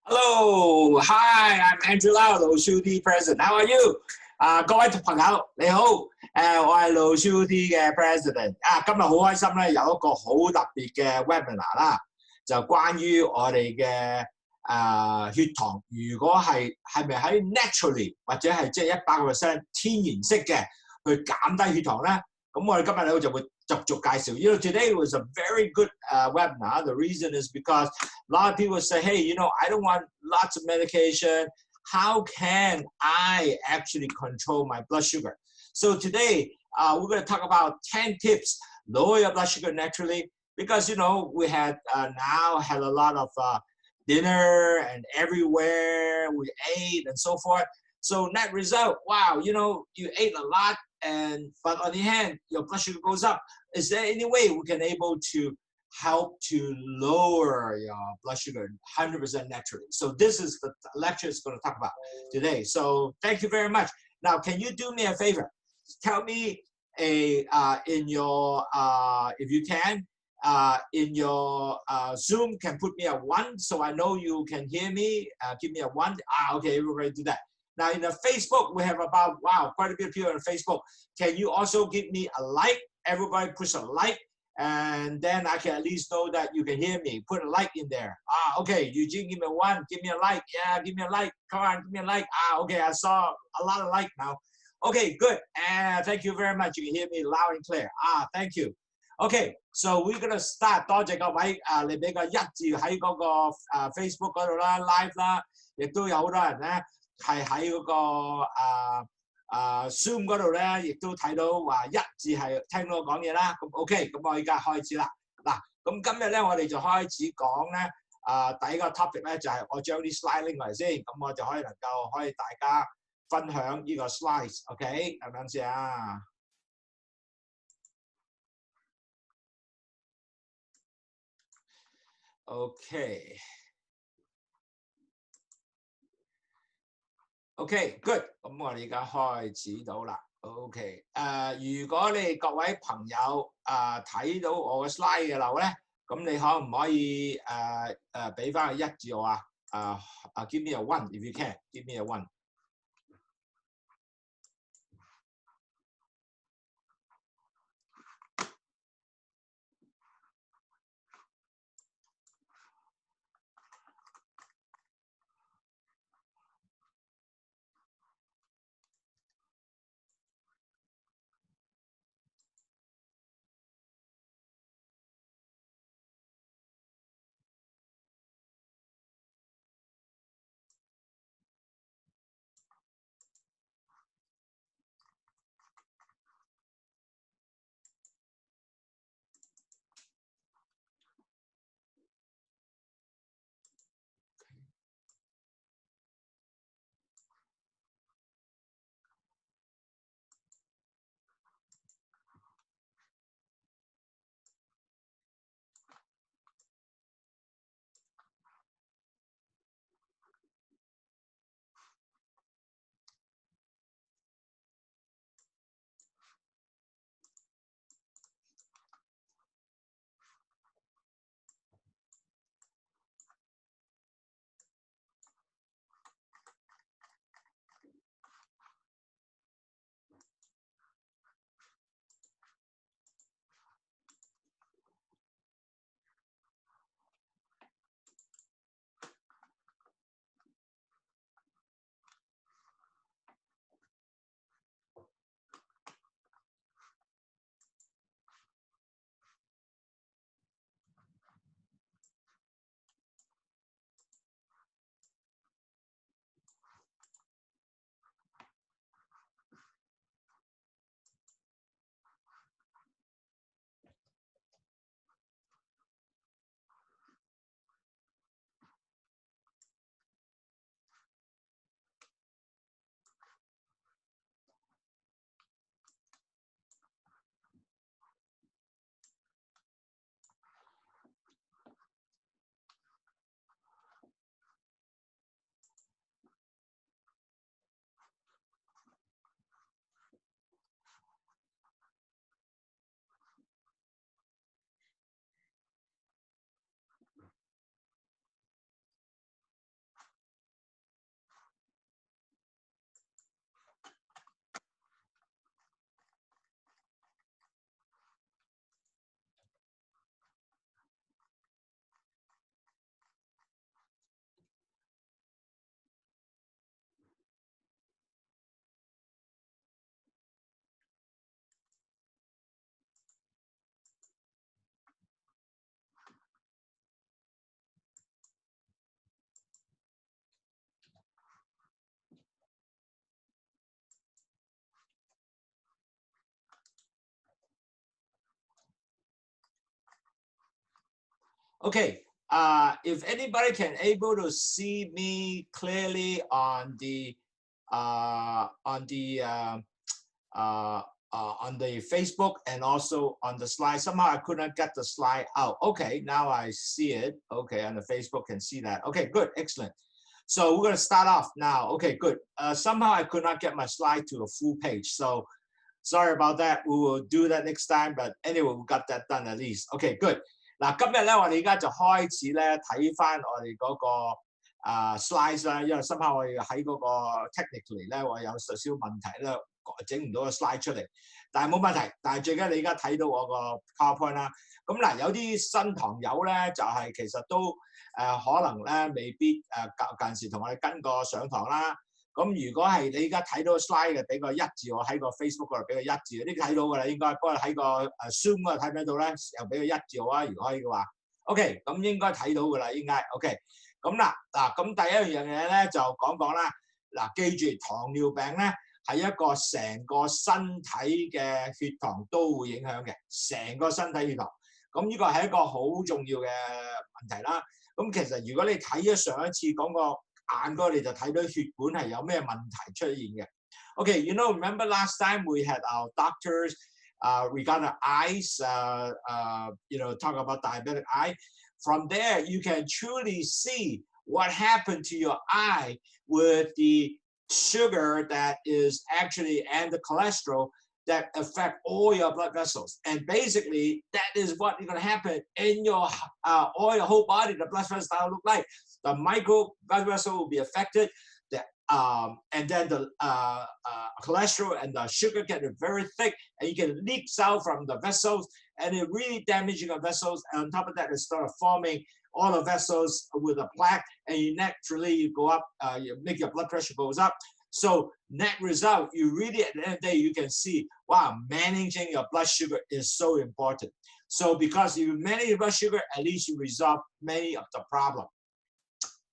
Hello, hi, I'm Andrew Lau, 盧少 D President. How are you? 各位朋友你好，我係盧少 D 嘅 President。今日好開心咧，有一個好特別嘅 webinar 啦，就關於我哋嘅血糖，如果係咪喺 naturally 或者係即係100% 天然式嘅去減低血糖咧？咁我哋今日咧就會逐介紹。Today was a very good webinar. The reason is because a lot of people say, hey, I don't want lots of medication. How can I actually control my blood sugar? So today, we're going to talk about 10 tips, lower your blood sugar naturally, because, we had now had a lot of dinner and everywhere we ate and so forth. So net result, wow, you ate a lot, but on the hand, your blood sugar goes up. Is there any way we can able to help to lower your blood sugar 100% naturally? So this is the lecture is going to talk about today. So thank you very much. Now, can you do me a favor? Tell me in your if you can in your Zoom can put me a 1 so I know you can hear me. Give me a 1. Okay, everybody do that. Now in the Facebook, we have about, quite a bit of people on Facebook. Can you also give me a like? Everybody push a like, and then I can at least know that you can hear me. Put a like in there. Okay, Eugene, give me a 1. Give me a like. Yeah, give me a like. Come on, give me a like. Okay, I saw a lot of like now. Okay, good. And thank you very much. You can hear me loud and clear. Thank you. Okay, so we're gonna start. 多謝各位你俾個一字喺嗰個Facebook 嗰度啦 ，live 啦，亦都有好多人咧。係喺嗰個Zoom 嗰度咧，亦都睇到話一字係聽到我講嘢啦。咁 OK，咁我而家開始啦。嗱，咁今日咧我哋就開始講咧第一個 topic 咧就係我將啲 slide 拎嚟先，咁我就可以大家分享呢個 slides。OK， 等等先啊。OK。OK, good。咁我哋而家開始到啦。OK，如果你哋各位朋友睇到我嘅 slide 嘅樓咧，咁你可唔可以俾翻個一字我？Give me a 1 if you can. Give me a 1。Okay. If anybody can able to see me clearly on the Facebook and also on the slide. Somehow I could not get the slide out. Okay, now I see it. Okay, on the Facebook can see that. Okay, good, excellent. So we're gonna start off now. Okay, good. Somehow I could not get my slide to a full page. So sorry about that. We will do that next time. But anyway, we got that done at least. Okay, good. 嗱，今日咧，我哋而家就開始咧睇翻我哋嗰個slides 啦，因為深刻我哋喺嗰個 technically 咧，我有少少問題咧，整唔到個 slide 出嚟，但係冇問題。但係最緊你而家睇到我個 PowerPoint 啦。咁嗱，有啲新堂友咧，就係、其實都可能咧未必近時同我哋跟過上堂啦。咁如果係你而家睇到 slide 嘅，俾個一字我喺個 Facebook 嗰度俾個一字，呢啲睇到㗎啦，應該。不過喺個Zoom 嗰度睇唔睇到咧？又俾個一字我啊，如果可以嘅話。OK， 咁應該睇到㗎啦，應該。OK， 咁嗱，咁第一樣嘢咧就講啦。嗱，記住糖尿病咧係一個成個身體嘅血糖都會影響嘅，成個身體血糖。咁呢個係一個好重要嘅問題啦。咁其實如果你睇咗上一次講個眼嗰，你就睇到血管係有咩問題出現嘅。Okay, you know, remember last time we had our doctors regarding eyes, talk about diabetic eye. From there, you can truly see what happened to your eye with the sugar that is actually and the cholesterol that affect all your blood vessels. And basically, that is what is going to happen in your all your whole body. The blood vessels look like. The micro blood vessel will be affected, and then the cholesterol and the sugar get very thick, and you can leak out from the vessels, and it really damaging the vessels. And on top of that, it starts forming all the vessels with a plaque, and you naturally go up, you make your blood pressure goes up. So net result, you really at the end of the day, you can see, wow, managing your blood sugar is so important. So because you manage your blood sugar, at least you resolve many of the problems.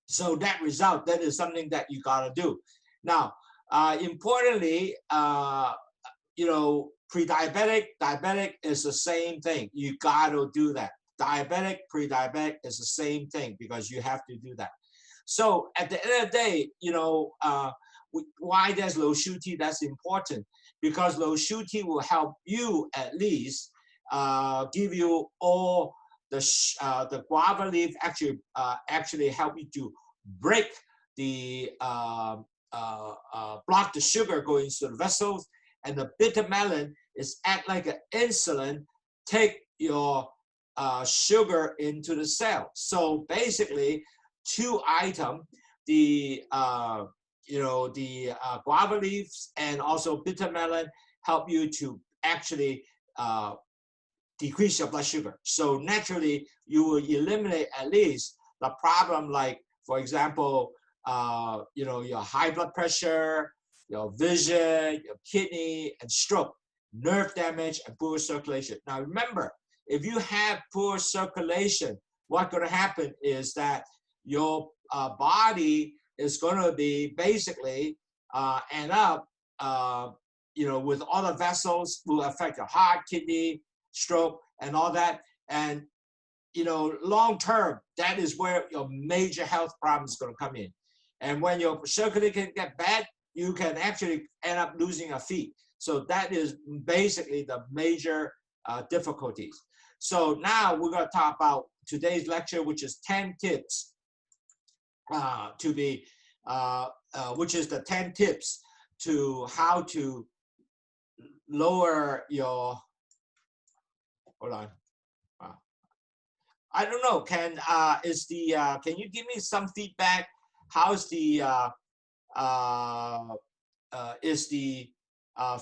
So that result, that is something that you gotta do. Now, importantly, pre-diabetic, diabetic is the same thing. You gotta do that. Diabetic, pre-diabetic is the same thing because you have to do that. So at the end of the day, why there's low SHUT, that's important because low SHUT will help you at least give you all the guava leaf actually help you to break the block the sugar going into the vessels, and the bitter melon is act like an insulin, take your sugar into the cell. So basically, two items, the guava leaves and also bitter melon help you to actually decrease your blood sugar. So naturally, you will eliminate at least the problem like, for example, your high blood pressure, your vision, your kidney, and stroke, nerve damage, and poor circulation. Now remember, if you have poor circulation, what's going to happen is that your body is going to be basically end up, with all the vessels will affect your heart, kidney, stroke, and all that. And long term, that is where your major health problem is going to come in. And when your circulation get bad, you can actually end up losing your feet. So that is basically the major difficulties. So now we're going to talk about today's lecture, which is 10 tips which is the 10 tips to how to lower your, hold on. I don't know, can you give me some feedback? How's the, is the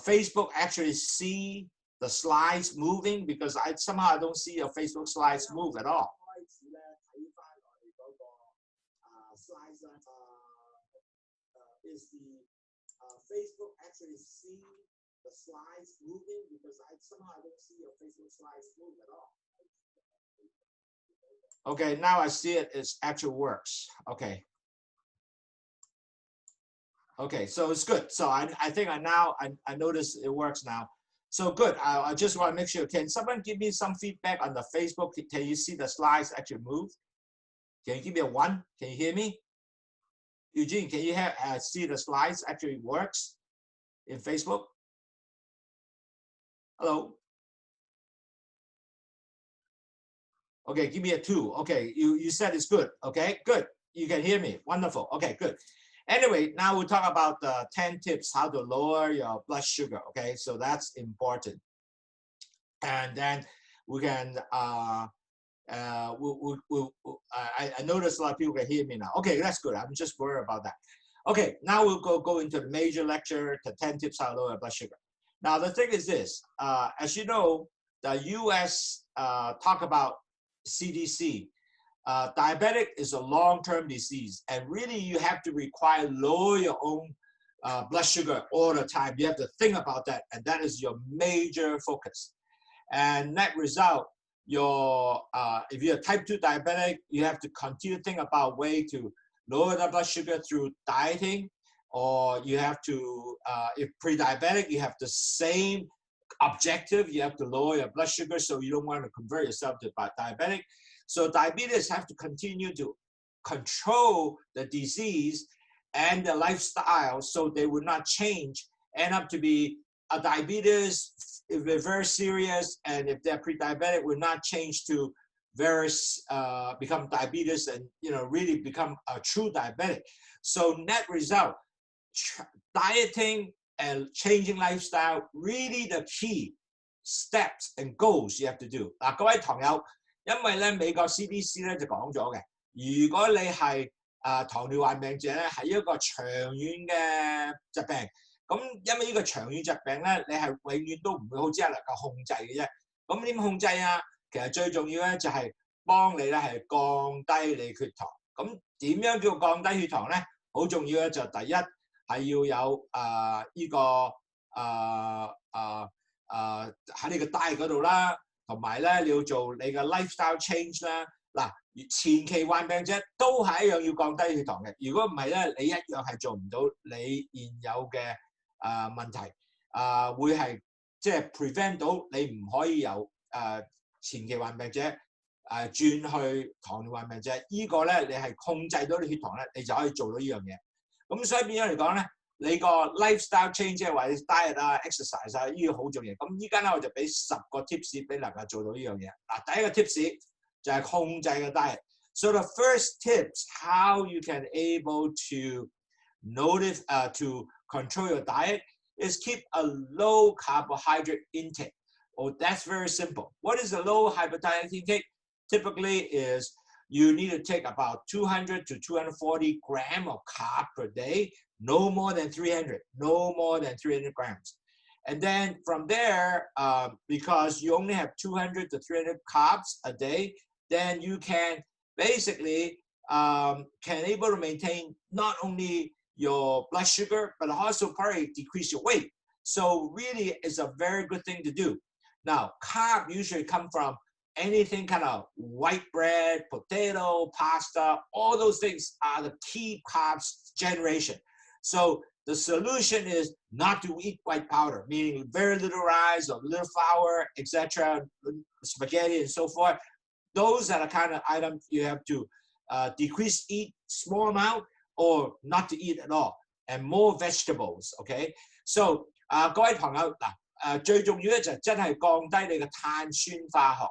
Facebook actually see the slides moving? Because I somehow don't see your Facebook slides move at all. Is the Facebook actually see the slides moving? Because I somehow don't see your Facebook slides move at all. Okay, now I see it. It actually works. Okay. Okay, so it's good. So I think I notice it works now. So good. I just want to make sure. Can someone give me some feedback on the Facebook? Can you see the slides actually move? Can you give me a 1? Can you hear me? Eugene, can you see the slides actually works in Facebook? Hello? Okay, give me a 2. Okay, you said it's good. Okay, good. You can hear me. Wonderful. Okay, good. Anyway, now we'll talk about the 10 tips how to lower your blood sugar. Okay, so that's important. And then we can, I noticed a lot of people can hear me now. Okay, that's good. I'm just worried about that. Okay, now we'll go into the major lecture, the 10 tips how to lower blood sugar. Now, the thing is this, as you know, the US talk about CDC. Diabetic is a long-term disease, and really you have to lower your own blood sugar all the time. You have to think about that, and that is your major focus. And net result, if you're type 2 diabetic, you have to continue to think about way to lower the blood sugar through dieting, or you have to, if pre-diabetic, you have the same objective. You have to lower your blood sugar, so you don't want to convert yourself to diabetic. So diabetes have to continue to control the disease and the lifestyle so they will not change, end up to be a diabetes if they're very serious, and if they're pre-diabetic will not change to become diabetes and really become a true diabetic. So net result, dieting and changing lifestyle really the key steps and goals you have to do. 嗱，各位堂友，因為咧美國 CDC 咧就講咗嘅，如果你係糖尿患病者咧，係一個長遠嘅疾病。咁因為呢個長遠疾病咧，你係永遠都唔會好只係能夠控制嘅啫。咁點控制啊？其實最重要咧就係幫你咧係降低你血糖。咁點樣叫降低血糖咧？好重要咧就第一係要有喺你個 diet 嗰度啦，同埋咧你要做你嘅 lifestyle change 啦。嗱，前期患病者都係一樣要降低血糖嘅。如果唔係咧，你一樣係做唔到你現有嘅問題，會係即係 prevent 到你唔可以由前期患病者轉去糖尿患病者。呢個咧你係控制到你血糖咧，你就可以做到呢樣嘢。咁所以變咗嚟講咧，你個 lifestyle change 即係話你 diet 啊、exercise 啊，呢個好重要。咁依家咧我就俾10個 tips 俾能夠做到呢樣嘢。嗱，第一個 tips 就係控制個 diet。So the first tips how you can able to notice to control your diet is keep a low carbohydrate intake. Oh, that's very simple. What is a low carbohydrate intake? Typically is you need to take about 200 to 240 grams of carb per day, no more than 300, no more than 300 grams. And then from there, because you only have 200 to 300 carbs a day, then you can basically can able to maintain not only your blood sugar, but also probably decrease your weight. So really it's a very good thing to do. Now, carb usually come from anything kind of white bread, potato, pasta, all those things are the key carbs generation. So the solution is not to eat white powder, meaning very little rice or little flour, etc., spaghetti and so forth. Those are the kind of items you have to eat small amount or not to eat at all, and more vegetables. Okay, so 各位朋友嗱，最重要咧就真係降低你嘅碳酸化合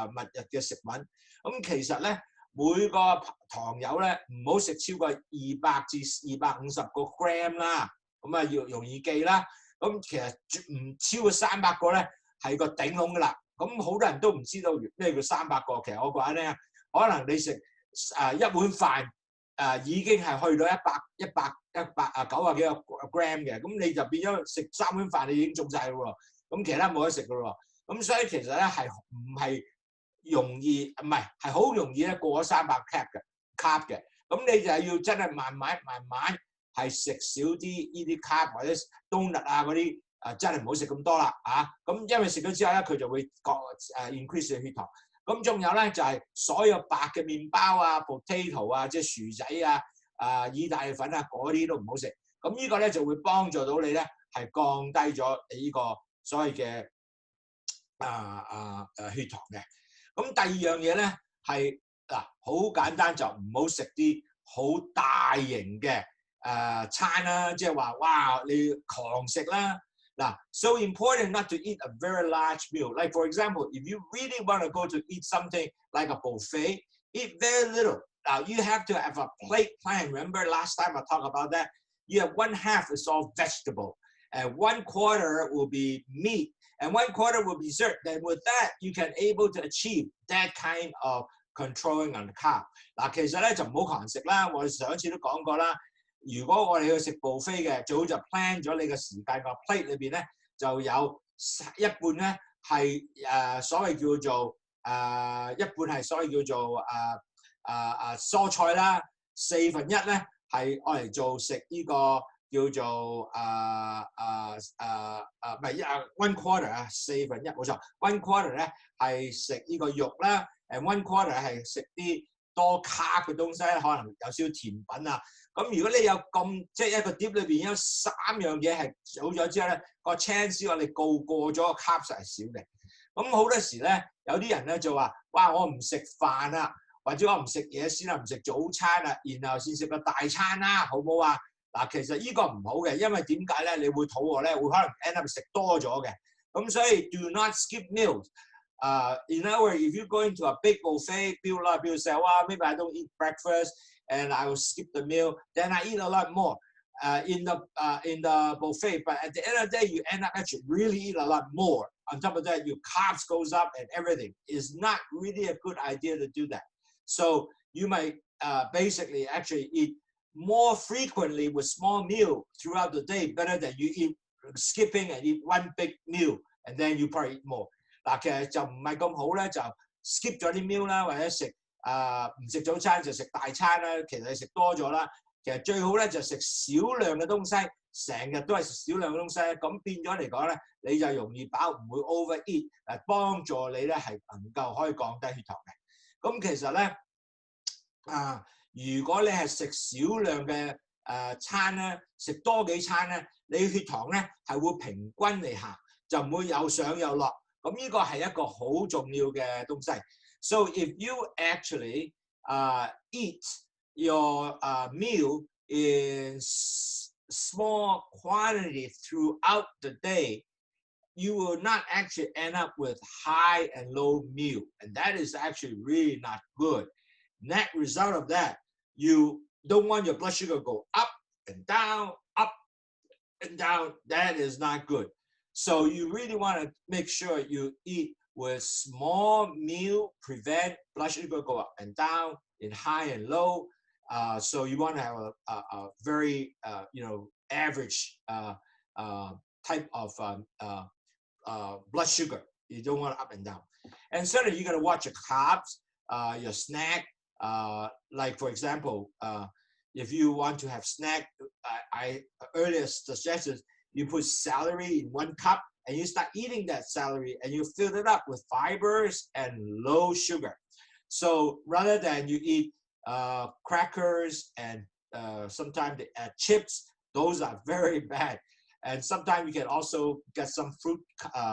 物嘅食品。咁其實咧每個糖友咧唔好食超過200至250個 gram 啦，咁啊要容易記啦。咁其實唔超過300個咧係個頂籠噶啦。咁好多人都唔知道咩叫300個。其實我講咧，可能你食一碗飯已經係去到190幾個 gram 嘅，咁你就變咗食3碗飯你已經中晒咯喎，咁其他冇得食噶咯喎，咁所以其實咧係唔係容易，唔係好容易咧過咗300 carb 嘅，咁你就係要真係慢慢係食少啲呢啲 carb 或者冬甩啊嗰啲真係唔好食咁多啦咁因為食咗之後咧佢就會increase 你血糖。咁仲有咧就係所有白嘅麵包啊、potato 啊、即係薯仔啊、意大利粉啊嗰啲都唔好食。咁呢個咧就會幫助到你咧係降低咗你呢個所謂嘅血糖嘅。咁第二樣嘢咧係好簡單，就唔好食啲好大型嘅餐啦，即係話哇你狂食啦。So important not to eat a very large meal. Like for example, if you really want to go to eat something like a buffet, eat very little. Now you have to have a plate plan. Remember last time I talked about that? You have 1/2 is all vegetable, and 1/4 will be meat, and 1/4 will be dessert. Then with that, you can able to achieve that kind of controlling on the carb. 其實咧就唔好狂食啦。我哋上一次都講過啦。如果我哋去食 buffet 嘅，最好就 plan 咗你嘅時間個 plate 裏邊咧，就有一半咧係所謂叫做一半係所謂叫做蔬菜啦，1/4咧係愛嚟做食呢個叫做唔係1/4啊，1/4冇錯，1/4咧係食呢個肉啦，誒1/4係食啲多卡嘅東西，可能有少少甜品啊。咁如果你有咁即係一個碟裏邊有3樣嘢係做咗之後咧，個 chance 我哋過咗個 carbs 係少嘅。咁好多時咧，有啲人咧就話：哇，我唔食飯啦，或者我唔食嘢先啦，唔食早餐啦，然後先食個大餐啦，好唔好啊？其實呢個唔好嘅，因為點解咧？你會肚餓咧，會可能 end up 食多咗嘅。咁所以 do not skip meals. In other words, if you go into a big buffet, people say, well, maybe I don't eat breakfast and I will skip the meal. Then I eat a lot more in the buffet. But at the end of the day, you end up actually really eat a lot more. On top of that, your carbs goes up and everything. It's not really a good idea to do that. So you might basically actually eat more frequently with small meal throughout the day, better than you eat skipping and eat one big meal and then you probably eat more. 其實就唔係咁好咧，就 skip 咗啲 meal 啦，或者食唔食早餐就食大餐啦。其實你食多咗啦，其實最好咧就食少量嘅東西，成日都係食少量嘅東西，咁變咗嚟講咧，你就容易飽，唔會 overeat， 幫助你咧係能夠可以降低血糖嘅。咁其實咧如果你係食少量嘅餐咧，食多幾餐咧，你血糖咧係會平均嚟行，就唔會有上有落。咁呢個係一個好重要嘅東西。So if you actually eat your meal in small quantity throughout the day, you will not actually end up with high and low meal, and that is actually really not good. Net result of that, you don't want your blood sugar to go up and down, up and down. That is not good. So you really want to make sure you eat with small meal, prevent blood sugar go up and down in high and low. So you want to have a very average type of blood sugar. You don't want up and down. And certainly you got to watch your carbs, your snack. Like for example, if you want to have snack, I earlier suggested you put celery in 1 cup and you start eating that celery and you fill it up with fibers and low sugar. So rather than you eat crackers and sometimes chips, those are very bad. And sometimes you can also get some fruit,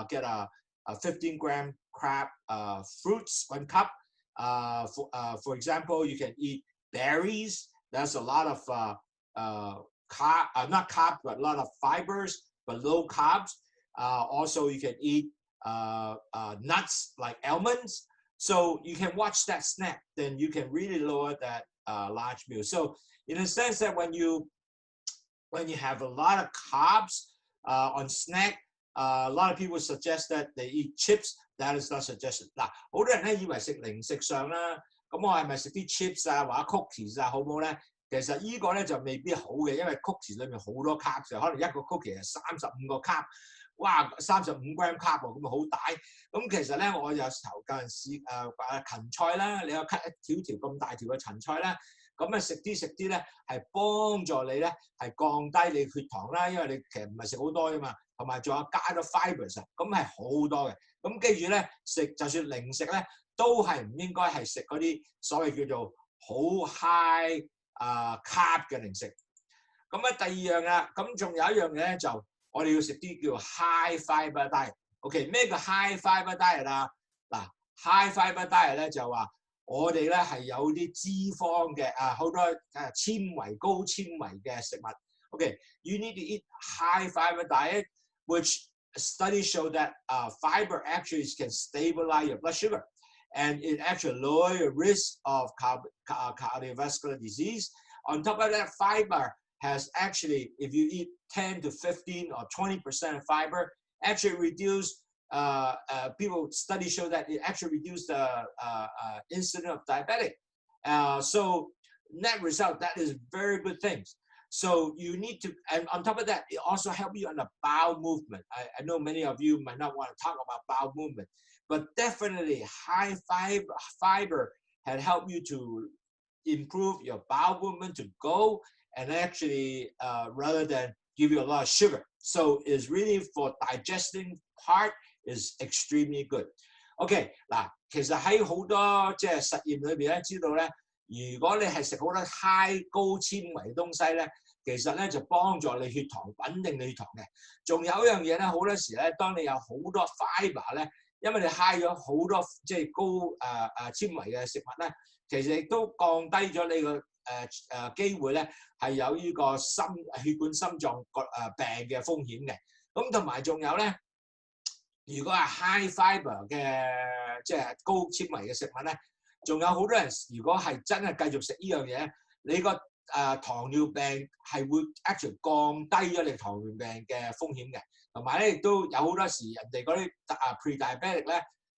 get a 15-gram crab fruits, 1 cup. For example, you can eat berries. There's a lot of not carbs, but a lot of fibers, but low carbs. Also, you can eat nuts like almonds. So you can watch that snack, then you can really lower that large meal. So in a sense that when you have a lot of carbs on snack, a lot of people suggest that they eat chips. That is not suggested. 好多人咧以為食零食上啦，咁我係咪食啲 chips 或者 cookies 好唔好咧？其實呢個咧就未必好嘅，因為 cookies 裏面好多 carbs， 可能一個 cookie 係35個 carb， 哇35g carb 喎，咁啊好大。咁其實咧我有時候嗰陣時芹菜啦，你有 cut 一條咁大條嘅芹菜啦，咁食啲咧係幫助你咧係降低你血糖啦，因為你其實唔係食好多㗎嘛，同埋仲有加咗 fibers， 咁係好多嘅。咁記住咧，食就算零食咧，都係唔應該係食嗰啲所謂叫做好 high carb 嘅零食。咁第二樣啊，咁仲有一樣嘢咧就我哋要食啲叫 high fiber diet。OK， 咩叫 high fiber diet 啊？嗱 ，high fiber diet 咧就話我哋咧係有啲脂肪嘅好多纖維高纖維嘅食物。OK，you need to eat high fiber diet, which studies show that fiber actually can stabilize your blood sugar, and it actually lower your risk of cardiovascular disease. On top of that, fiber has actually, if you eat 10 to 15 or 20% of fiber, actually reduce, studies show that it actually reduces the incidence of diabetic. So net result, that is very good things. So you need to, and on top of that, it also helps you on the bowel movement. I know many of you might not want to talk about bowel movement, but definitely high fiber can help you to improve your bowel movement to go and actually rather than give you a lot of sugar. So it's really for digesting part is extremely good. OK 嗱，其實喺好多即係實驗裏邊咧，知道咧，如果你係食好多 high 高纖維嘅東西咧，其實咧就幫助你血糖穩定你血糖嘅。仲有一樣嘢咧，好多時咧，當你有好多 fiber 咧，因為你 high 咗好多即係高纖維嘅食物咧，其實亦都降低咗你個機會咧係有呢個血管心臟病嘅風險嘅。咁同埋仲有咧，如果係 high fiber 嘅即係高纖維嘅食物咧，仲有好多人如果係真係繼續食呢樣嘢，你個糖尿病係會 actually 降低咗你糖尿病嘅風險嘅。同埋咧亦都有好多時人哋嗰啲pre-diabetic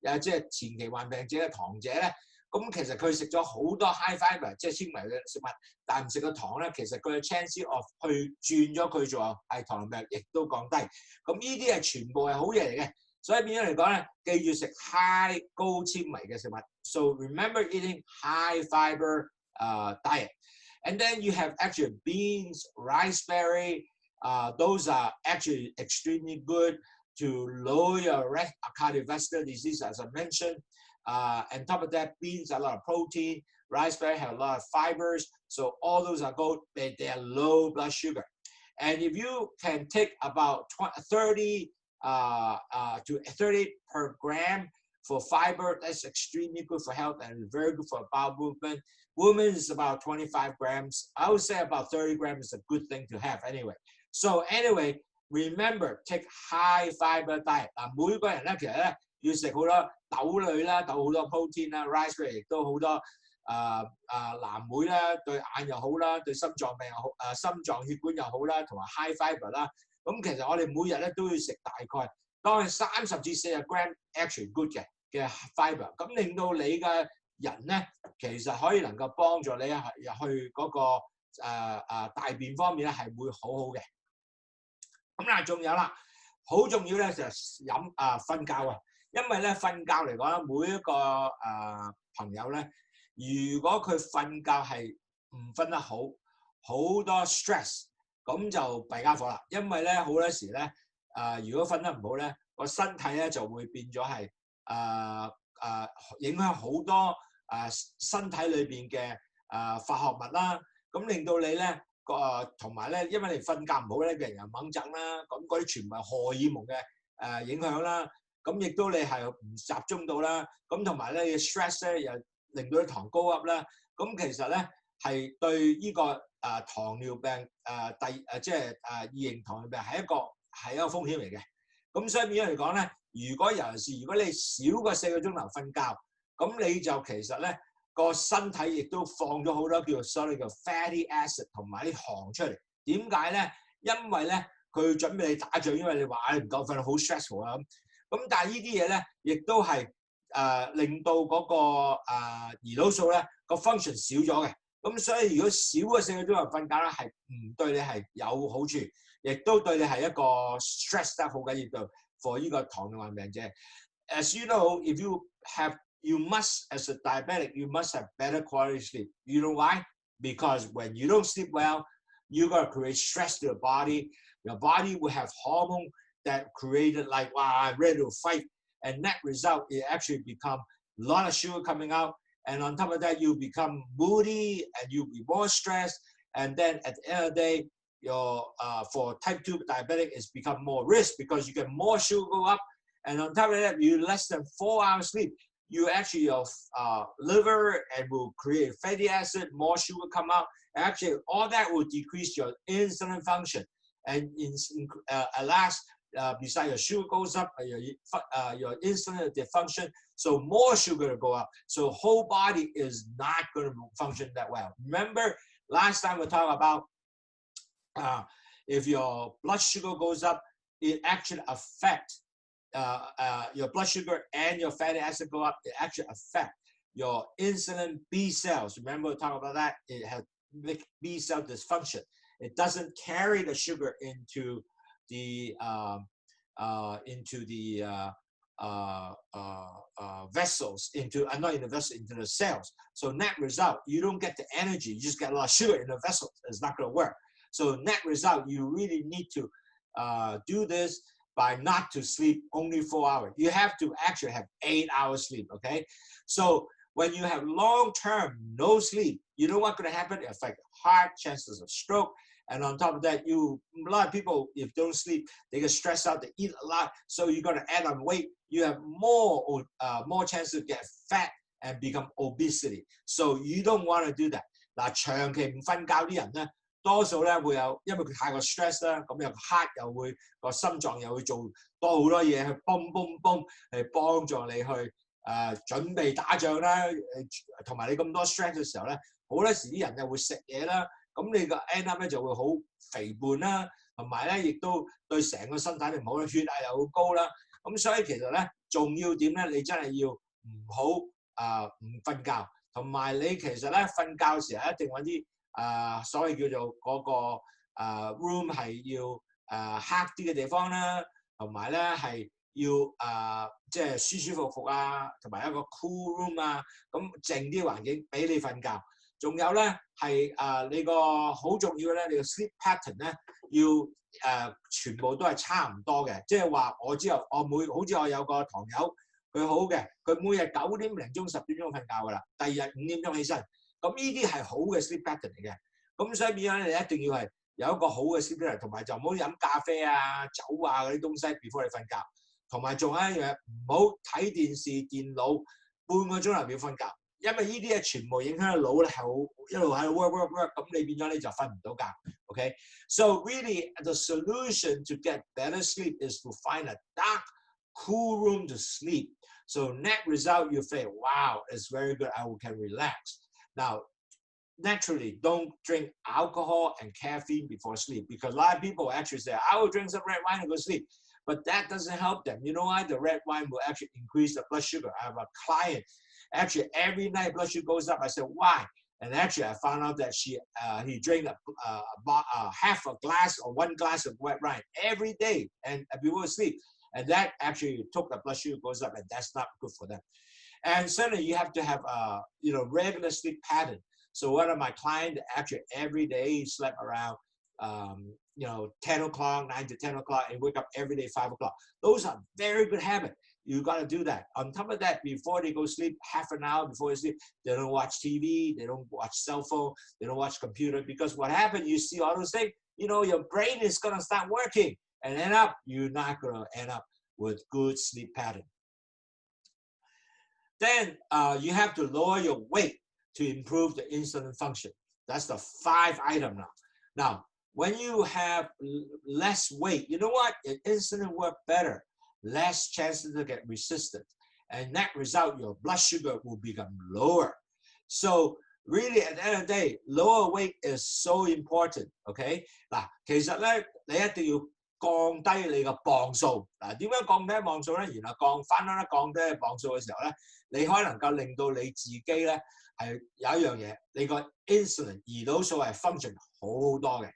咧，即係前期患病者嘅糖者咧。咁其實佢食咗好多 high fiber 即係纖維嘅食物，但係唔食個糖咧，其實佢嘅 chance of 去轉咗佢做係糖尿病，亦都降低。咁呢啲係全部係好嘢嚟嘅，所以變咗嚟講咧，記住食 high 高纖維嘅食物。So remember eating high fiber diet, and then you have actually beans, raspberry. Those are actually extremely good to lower your cardiovascular disease, as I mentioned. And top of that, beans have a lot of protein, raspberry have a lot of fibers, so all those are good, but they are low blood sugar. And if you can take about 30 to 30 per gram for fiber, that's extremely good for health and very good for bowel movement. Women is about 25 grams. I would say about 30 grams is a good thing to have anyway. So anyway, remember, take high fiber diet. 每個人咧其實咧要食好多豆類啦，豆好多 protein 啦 ，raspberry 亦都好多藍莓啦，對眼又好啦，對心臟病又好，心臟血管又好啦，同埋 high fiber 啦。咁其實我哋每日咧都要食大概當係30至40 gram actually good 嘅 fiber， 咁令到你嘅人咧其實可以能夠幫助你去嗰個大便方面咧係會好好嘅。咁嗱，仲有啦，好重要咧就係瞓覺啊！因為咧瞓覺嚟講咧，每一個朋友咧，如果佢瞓覺係唔瞓得好，好多 stress， 咁就弊家伙啦。因為咧好多時咧如果瞓得唔好咧，個身體咧就會變咗係影響好多身體裏邊嘅化學物啦，咁令到你咧同埋咧，因為你瞓覺唔好咧，個人又掹震啦，咁嗰啲全部係荷爾蒙嘅影響啦。咁亦都你係唔集中到啦，咁同埋咧你 stress 咧又令到啲糖高 up 啦，咁其實咧係對呢個糖尿病即係二型糖尿病係一個風險嚟嘅。咁所以變咗嚟講咧，如果尤其是如果你少過4個鐘頭瞓覺，咁你就其實咧個身體亦都放咗好多叫 fatty acid 同埋啲糖出嚟。點解咧？因為咧佢準備你打仗，因為你話你唔夠瞓好 stressful 啊咁。咁但係呢啲嘢咧，亦都係令到嗰個胰島素咧個 function 少咗嘅。咁所以如果少過4個鐘頭瞓覺咧，係唔對你係有好處，亦都對你係一個 stress 得好緊要到 for 呢個糖尿病病者。As you know, if you must as a diabetic, you must have better quality sleep. You know why? Because when you don't sleep well, you're gonna create stress to your body. Your body will have hormone that created like, wow, I'm ready to fight. And that result, it actually become a lot of sugar coming out. And on top of that, you become moody and you'll be more stressed. And then at the end of the day, your for type 2 diabetic is become more risk because you get more sugar go up, and on top of that, you less than 4 hours sleep, you actually your liver and will create fatty acid, more sugar come out. Actually, all that will decrease your insulin function, and last. Besides your sugar goes up, your insulin dysfunction, so more sugar will go up. So whole body is not going to function that well. Remember, last time we talked about if your blood sugar goes up, it actually affects your blood sugar and your fatty acid go up. It actually affects your insulin B cells. Remember we talked about that? It has B cell dysfunction. It doesn't carry the sugar into the vessels, not in the vessel, into the cells. So net result, you don't get the energy. You just get a lot of sugar in the vessels. It's not going to work. So net result, you really need to do this by not to sleep only 4 hours. You have to actually have 8 hours sleep. Okay. So when you have long-term no sleep, you know what's going to happen? It affects heart, chances of stroke. And on top of that, a lot of people, if they don't sleep, they get stressed out, they eat a lot, so you're going to add on weight. You have more chances to get fat and become obesity. So you don't want to do that. 嗱，長期唔瞓覺啲人咧，多數咧會有，因為佢太過 stress 啦，咁又 heart 又會個心臟又會做多好多嘢去泵嚟幫助你去準備打仗啦，同埋你咁多 stress 嘅時候咧，好多時啲人就會食嘢啦。咁你個 end up 咧就會好肥胖啦，同埋咧亦都對成個身體唔好啦，血壓又好高啦。咁所以其實咧重要點咧，你真係要唔好唔瞓覺，同埋你其實咧瞓覺嘅時候一定揾啲所謂叫做嗰個room 係要黑啲嘅地方啦，同埋咧係要即係舒服服啊，同埋一個 cool room 啊，咁靜啲環境俾你瞓覺。仲有咧係你個好重要嘅咧，你個 sleep pattern 咧要全部都係差唔多嘅，即係話我之後好似我有個堂友，佢好嘅，佢每日9點零鐘、10點鐘瞓覺㗎啦，第二日5點鐘起身，咁呢啲係好嘅 sleep pattern 嚟嘅。咁所以變咗你一定要係有一個好嘅 sleep pattern，同埋就唔好飲咖啡啊、酒啊嗰啲東西 before 你瞓覺，同埋仲有一樣唔好睇電視、電腦半個鐘頭要瞓覺。因為呢啲嘢全部影響個腦咧，係好一路喺度 work，咁你變咗你就瞓唔到覺。Okay, so really the solution to get better sleep is to find a dark, cool room to sleep. So net result you say, wow, it's very good. I can relax. Now, naturally, don't drink alcohol and caffeine before sleep because a lot of people actually say, I will drink some red wine to go sleep. But that doesn't help them. You know why? The red wine will actually increase the blood sugar. I have a client. Actually, every night blood sugar goes up. I said, why? And actually, I found out that he drank half a glass or 1 glass of white wine every day and before sleep. And that actually took the blood sugar goes up, and that's not good for them. And certainly, you have to have regular sleep pattern. So one of my clients actually every day he slept around 10 o'clock, 9 to 10 o'clock, and wake up every day 5 o'clock. Those are very good habits. You got to do that. On top of that, before they go sleep, half an hour before they sleep, they don't watch TV, they don't watch cell phone, they don't watch computer, because what happens, you see all those things, your brain is going to start working, and you're not going to end up with good sleep pattern. Then you have to lower your weight to improve the insulin function. That's the 5 item now. Now, when you have less weight, you know what? Insulin work better. Less chances to get resistant, and that result your blood sugar will become lower. So really at the end of the day, lower weight is so important. Okay, 嗱，其實咧你一定要降低你個磅數。嗱，點樣降低磅數咧？然後降低磅數嘅時候咧，你可能夠令到你自己咧係有一樣嘢，你個 insulin 胰島素係 function 好多嘅。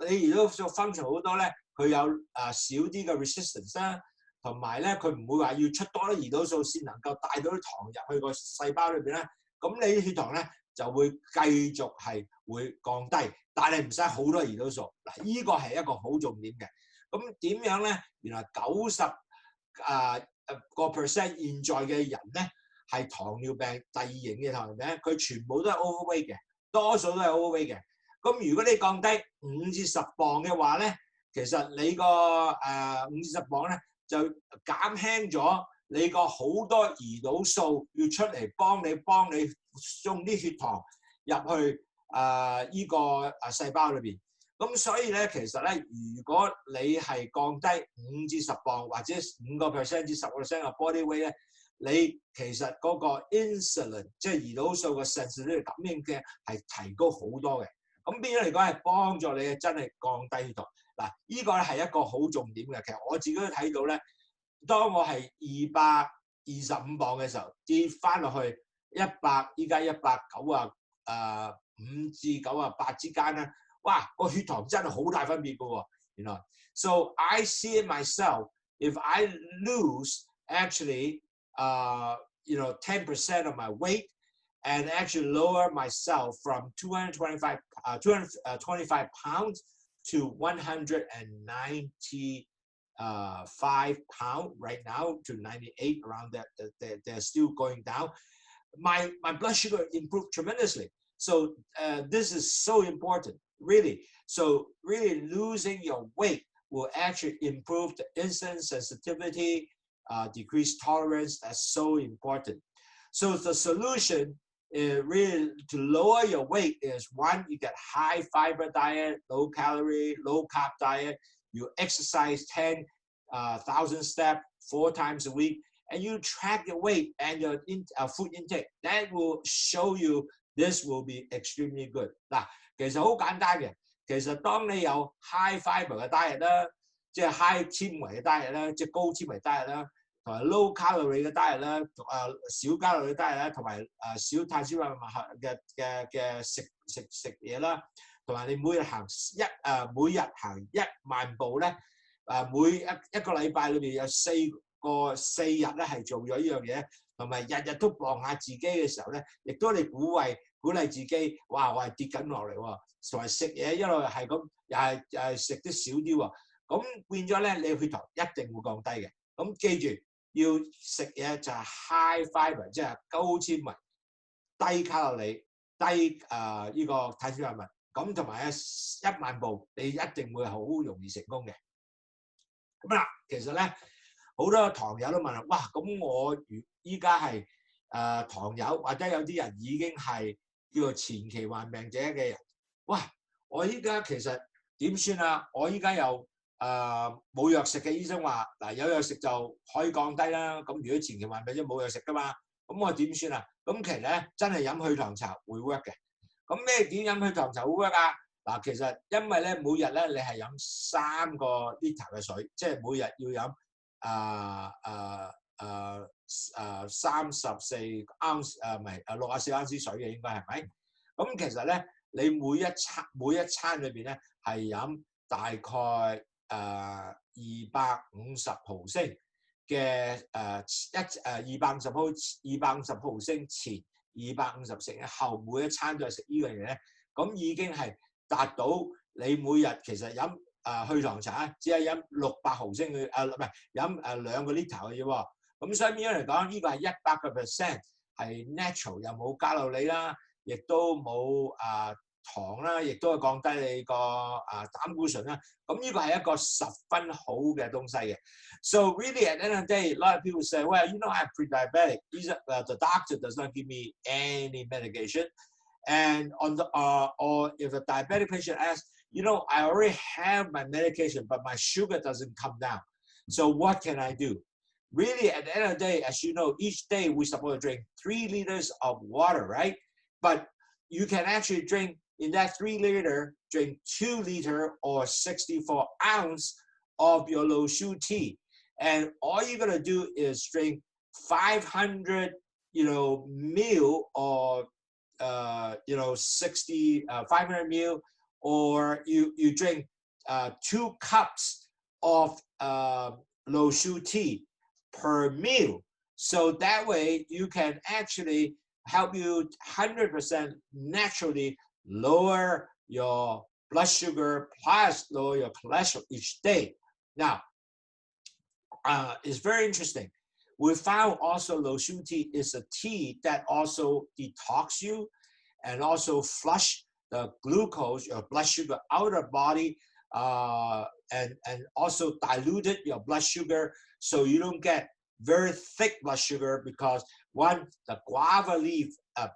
你胰島素 function 好多咧，佢有少啲嘅 resistance 啦。同埋咧，佢唔會話要出多啲胰島素先能夠帶到啲糖入去個細胞裏邊咧，咁你啲血糖咧就會繼續係會降低，但係唔使好多胰島素。嗱，呢個係一個好重點嘅。咁點樣咧？原來90%現在嘅人咧係糖尿病第2型嘅糖尿病，佢全部都係 overweight 嘅，多數都係 overweight 嘅。咁如果你降低5至10磅嘅話咧，其實你個5至10磅咧就減輕咗你個好多胰島素要出嚟幫你送啲血糖入去依個細胞裏邊。咁所以咧，其實咧，如果你係降低5至10磅或者5% 至10% 嘅 body weight 咧，你其實嗰個 insulin 即係胰島素嘅 sensitivity 感應嘅係提高好多嘅。咁變咗嚟講係幫助你真係降低血糖。嗱，呢個咧係一個好重點嘅。其實我自己都睇到咧，當我係225磅嘅時候跌翻落去100，依家195至98之間咧。哇！個血糖真係好大分別嘅喎，原來。So I see it myself. If I lose actually, 10% of my weight and actually lower myself from 225 pounds to 195 pounds right now to 98 around that. They're still going down. My blood sugar improved tremendously. So this is so important. Really, so really losing your weight will actually improve the insulin sensitivity, decrease tolerance. That's so important. So the solution really to lower your weight is one, you get high fiber diet, low calorie, low carb diet. You exercise 10,000 steps 4 times a week, and you track your weight and your food intake. That will show you this will be extremely good. 嗱。其實好簡單嘅，其實當你有 high fiber 嘅 diet 啦，即係 high 纖維嘅 diet 啦，即係高纖維 diet 啦，同埋 low calorie 嘅 diet 啦，少卡路里嘅 diet 啦，同埋少碳水化合物嘅食嘢啦，同埋你每日行1萬步咧，每一個禮拜裏邊有4日咧係做咗呢樣嘢，同埋日日都磅下自己嘅時候咧，亦都你鼓勵自己，哇！我係跌緊落嚟喎，同埋食嘢一路係咁，又係食得少啲喎，咁變咗咧，你血糖一定會降低嘅。咁記住要食嘢就係 high fiber， 即係高纖維、低卡路里、低呢個碳水化合物，咁同埋1萬步，你一定會好容易成功嘅。咁啦，其實咧好多糖友都問啦，哇！咁我依家係糖友，或者有啲人已經係叫做前期患病者嘅人，哇！我依家其實點算啊？我依家又冇藥食嘅，醫生話嗱有藥食就可以降低啦。咁如果前期患病者冇藥食噶嘛，咁我點算啊？咁其實咧真係飲去糖茶會 work 嘅。咁咩點飲去糖茶會 work 啊？嗱，其實因為咧每日咧你係飲3個 liter 嘅水，即係每日要飲34 ounce 唔係64 ounce 水嘅應該係咪？咁其實咧你每一餐裏邊咧係飲大概250毫升嘅250毫升前250後每一餐都係食呢樣嘢咧，咁已經係達到你每日其實飲去糖茶只係飲600毫升嘅唔係飲2個 liter 嘅啫喎。咁所以變咗嚟講，呢個係100% 係 natural， 又冇卡路里啦，亦都冇糖啦，亦都係降低你個膽固醇啦。咁呢個係一個十分好嘅東西嘅。So really at the end of the day, a lot of people say, well, you know, I'm pre-diabetic. The doctor does not give me any medication. And or if a diabetic patient asks, you know, I already have my medication, but my sugar doesn't come down. So what can I do? Really, at the end of the day, as you know, each day we're supposed to drink 3 liters of water, right? But you can actually drink, in that 3 liter, drink 2 liter or 64 ounce of your low sugar tea. And all you're going to do is drink 500, ml or, 500 ml, or you drink 2 cups of low sugar tea per meal. So that way you can actually help you 100% naturally lower your blood sugar plus lower your cholesterol each day. Now, it's very interesting. We found also low sugar tea is a tea that also detox you and also flush the glucose, your blood sugar, out of body, and also diluted your blood sugar so you don't get very thick blood sugar because one, the guava leaf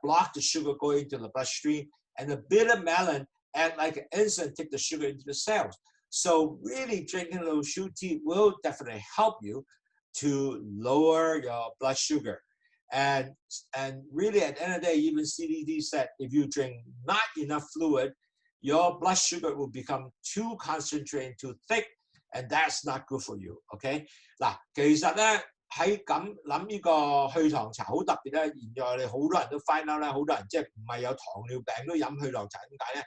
block the sugar going into the bloodstream, and the bitter melon act like an insulin, take the sugar into the cells. So really drinking low sugar tea will definitely help you to lower your blood sugar. And really at the end of the day, even CDD said if you drink not enough fluid, your blood sugar will become too concentrated, too thick, and that's not good for you. OK 嗱，其實咧喺咁諗呢個去糖茶好特別咧，現在你好多人都 find out 咧，好多人即係唔係有糖尿病都飲去糖茶，點解咧？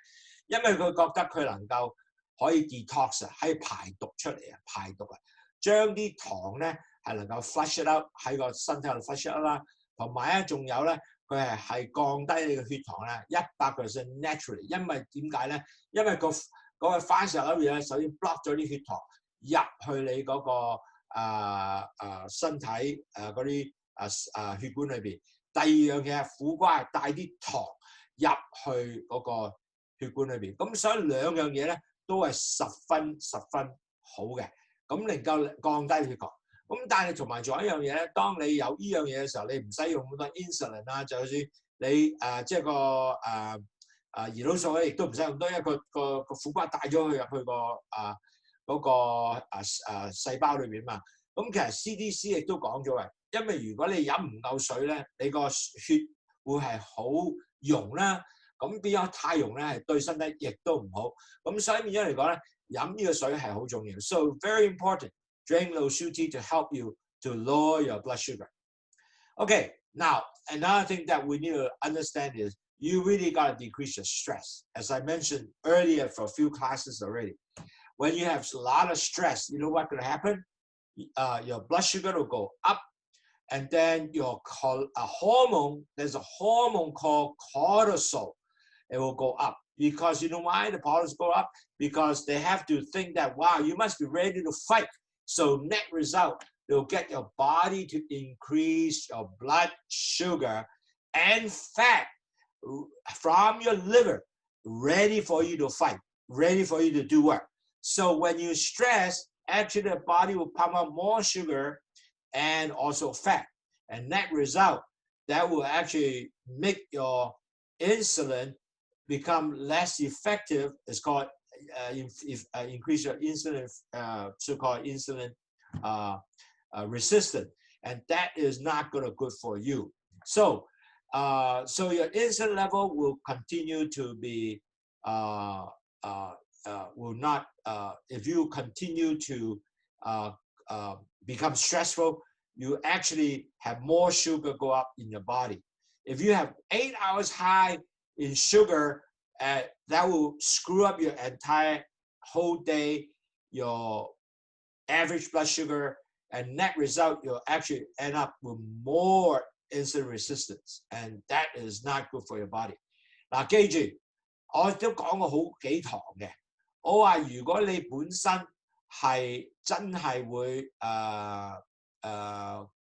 因為佢覺得佢能夠可以 detox 啊，可以排毒出嚟啊，排毒啊，將啲糖咧係能夠 flush it out 喺個身體度 flush it out 啦，同埋咧仲有咧佢係降低你嘅血糖咧100% naturally， 因為點解咧？因為嗰個番石榴嘢咧，首先 block 咗啲血糖入去你嗰個身體嗰啲血管裏邊。第二樣嘢苦瓜係帶啲糖入去嗰個血管裏邊，咁所以兩樣嘢咧都係十分好嘅，咁能夠降低血糖。咁但係同埋仲有一樣嘢咧，當你有呢樣嘢嘅時候，你唔使用咁多 insulin 啦，就算你即係個胰島素咧，亦都唔使咁多，因為個苦瓜帶咗佢入去嗰個細胞裏邊嘛。咁其實 CDC 亦都講咗嘅，因為如果你飲唔夠水咧，你個血會係好溶啦，咁變咗太溶咧係對身體亦都唔好。咁所以變咗嚟講咧，飲呢個水係好重要。So very important. Drink low sugar tea to help you to lower your blood sugar. Okay, now another thing that we need to understand is you really got to decrease your stress. As I mentioned earlier for a few classes already, when you have a lot of stress, you know what's going to happen? Your blood sugar will go up, and then your hormone, there's a hormone called cortisol, it will go up. Because you know why the cortisol go up? Because they have to think that, wow, you must be ready to fight. So net result, they'll get your body to increase your blood sugar and fat from your liver, ready for you to fight, ready for you to do work. So when you stress, actually the body will pump out more sugar and also fat. And net result, that will actually make your insulin become less effective. It's called increase your insulin, so-called insulin resistant, and that is not going to good for you. So your insulin level will continue to be will not if you continue to become stressful, you actually have more sugar go up in your body. If you have 8 hours high in sugar, that will screw up your entire whole day, your average blood sugar, and net result, you'll actually end up with more insulin resistance, and that is not good for your body. 嗱，記住，我都講過好幾堂嘅。我話如果你本身係真係會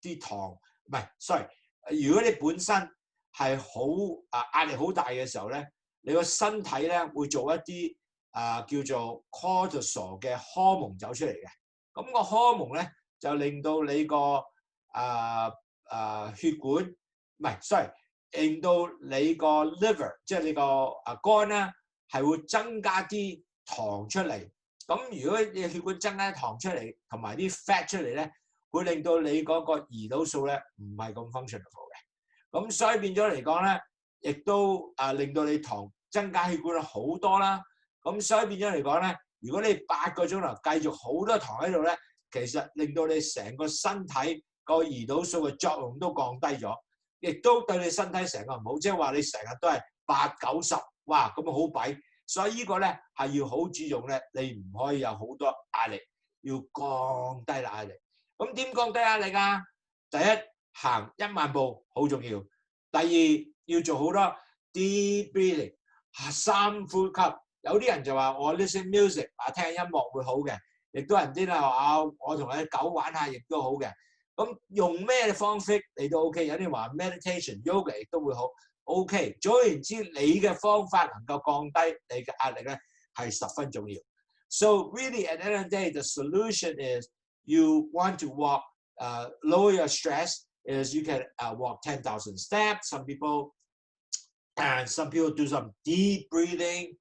啲糖，唔係 ，sorry， 如果你本身係好壓力好大嘅時候咧。你個身體咧會做一啲叫做 cortisol 嘅荷蒙走出嚟嘅，咁個荷蒙咧就令到你個血管唔係 ，sorry， 令到你個 liver 即係你個肝咧係會增加啲糖出嚟。咁如果你血管增加啲糖出嚟，同埋啲 fat 出嚟咧，會令到你嗰個胰島素咧唔係咁 functional 嘅。咁所以變咗嚟講咧。亦都令到你糖增加血管好多啦，咁所以變咗嚟講咧，如果你8個鐘頭繼續好多糖喺度咧，其實令到你成個身體個胰島素嘅作用都降低咗，亦都對你身體成個唔好，即係話你成日都係8、90，哇咁啊好弊，所以呢個咧係要好注重咧，你唔可以有好多壓力，要降低壓力。咁點降低壓力啊？第一，行1萬步好重要，第二。要做好多 deep breathing， 深呼吸。有啲人就話我 listen music， 聽音樂會好嘅，亦都有人啲啦話我同你狗玩下亦都好嘅。咁用咩方式你都 OK， 有啲話 meditation、yoga 亦都會好 OK。總而言之，你嘅方法能夠降低你嘅壓力咧，係十分重要。So really, at the end of the day, the solution is you want to walk, lower your stress. Is you can walk 10,000 steps. Some people do some deep breathing.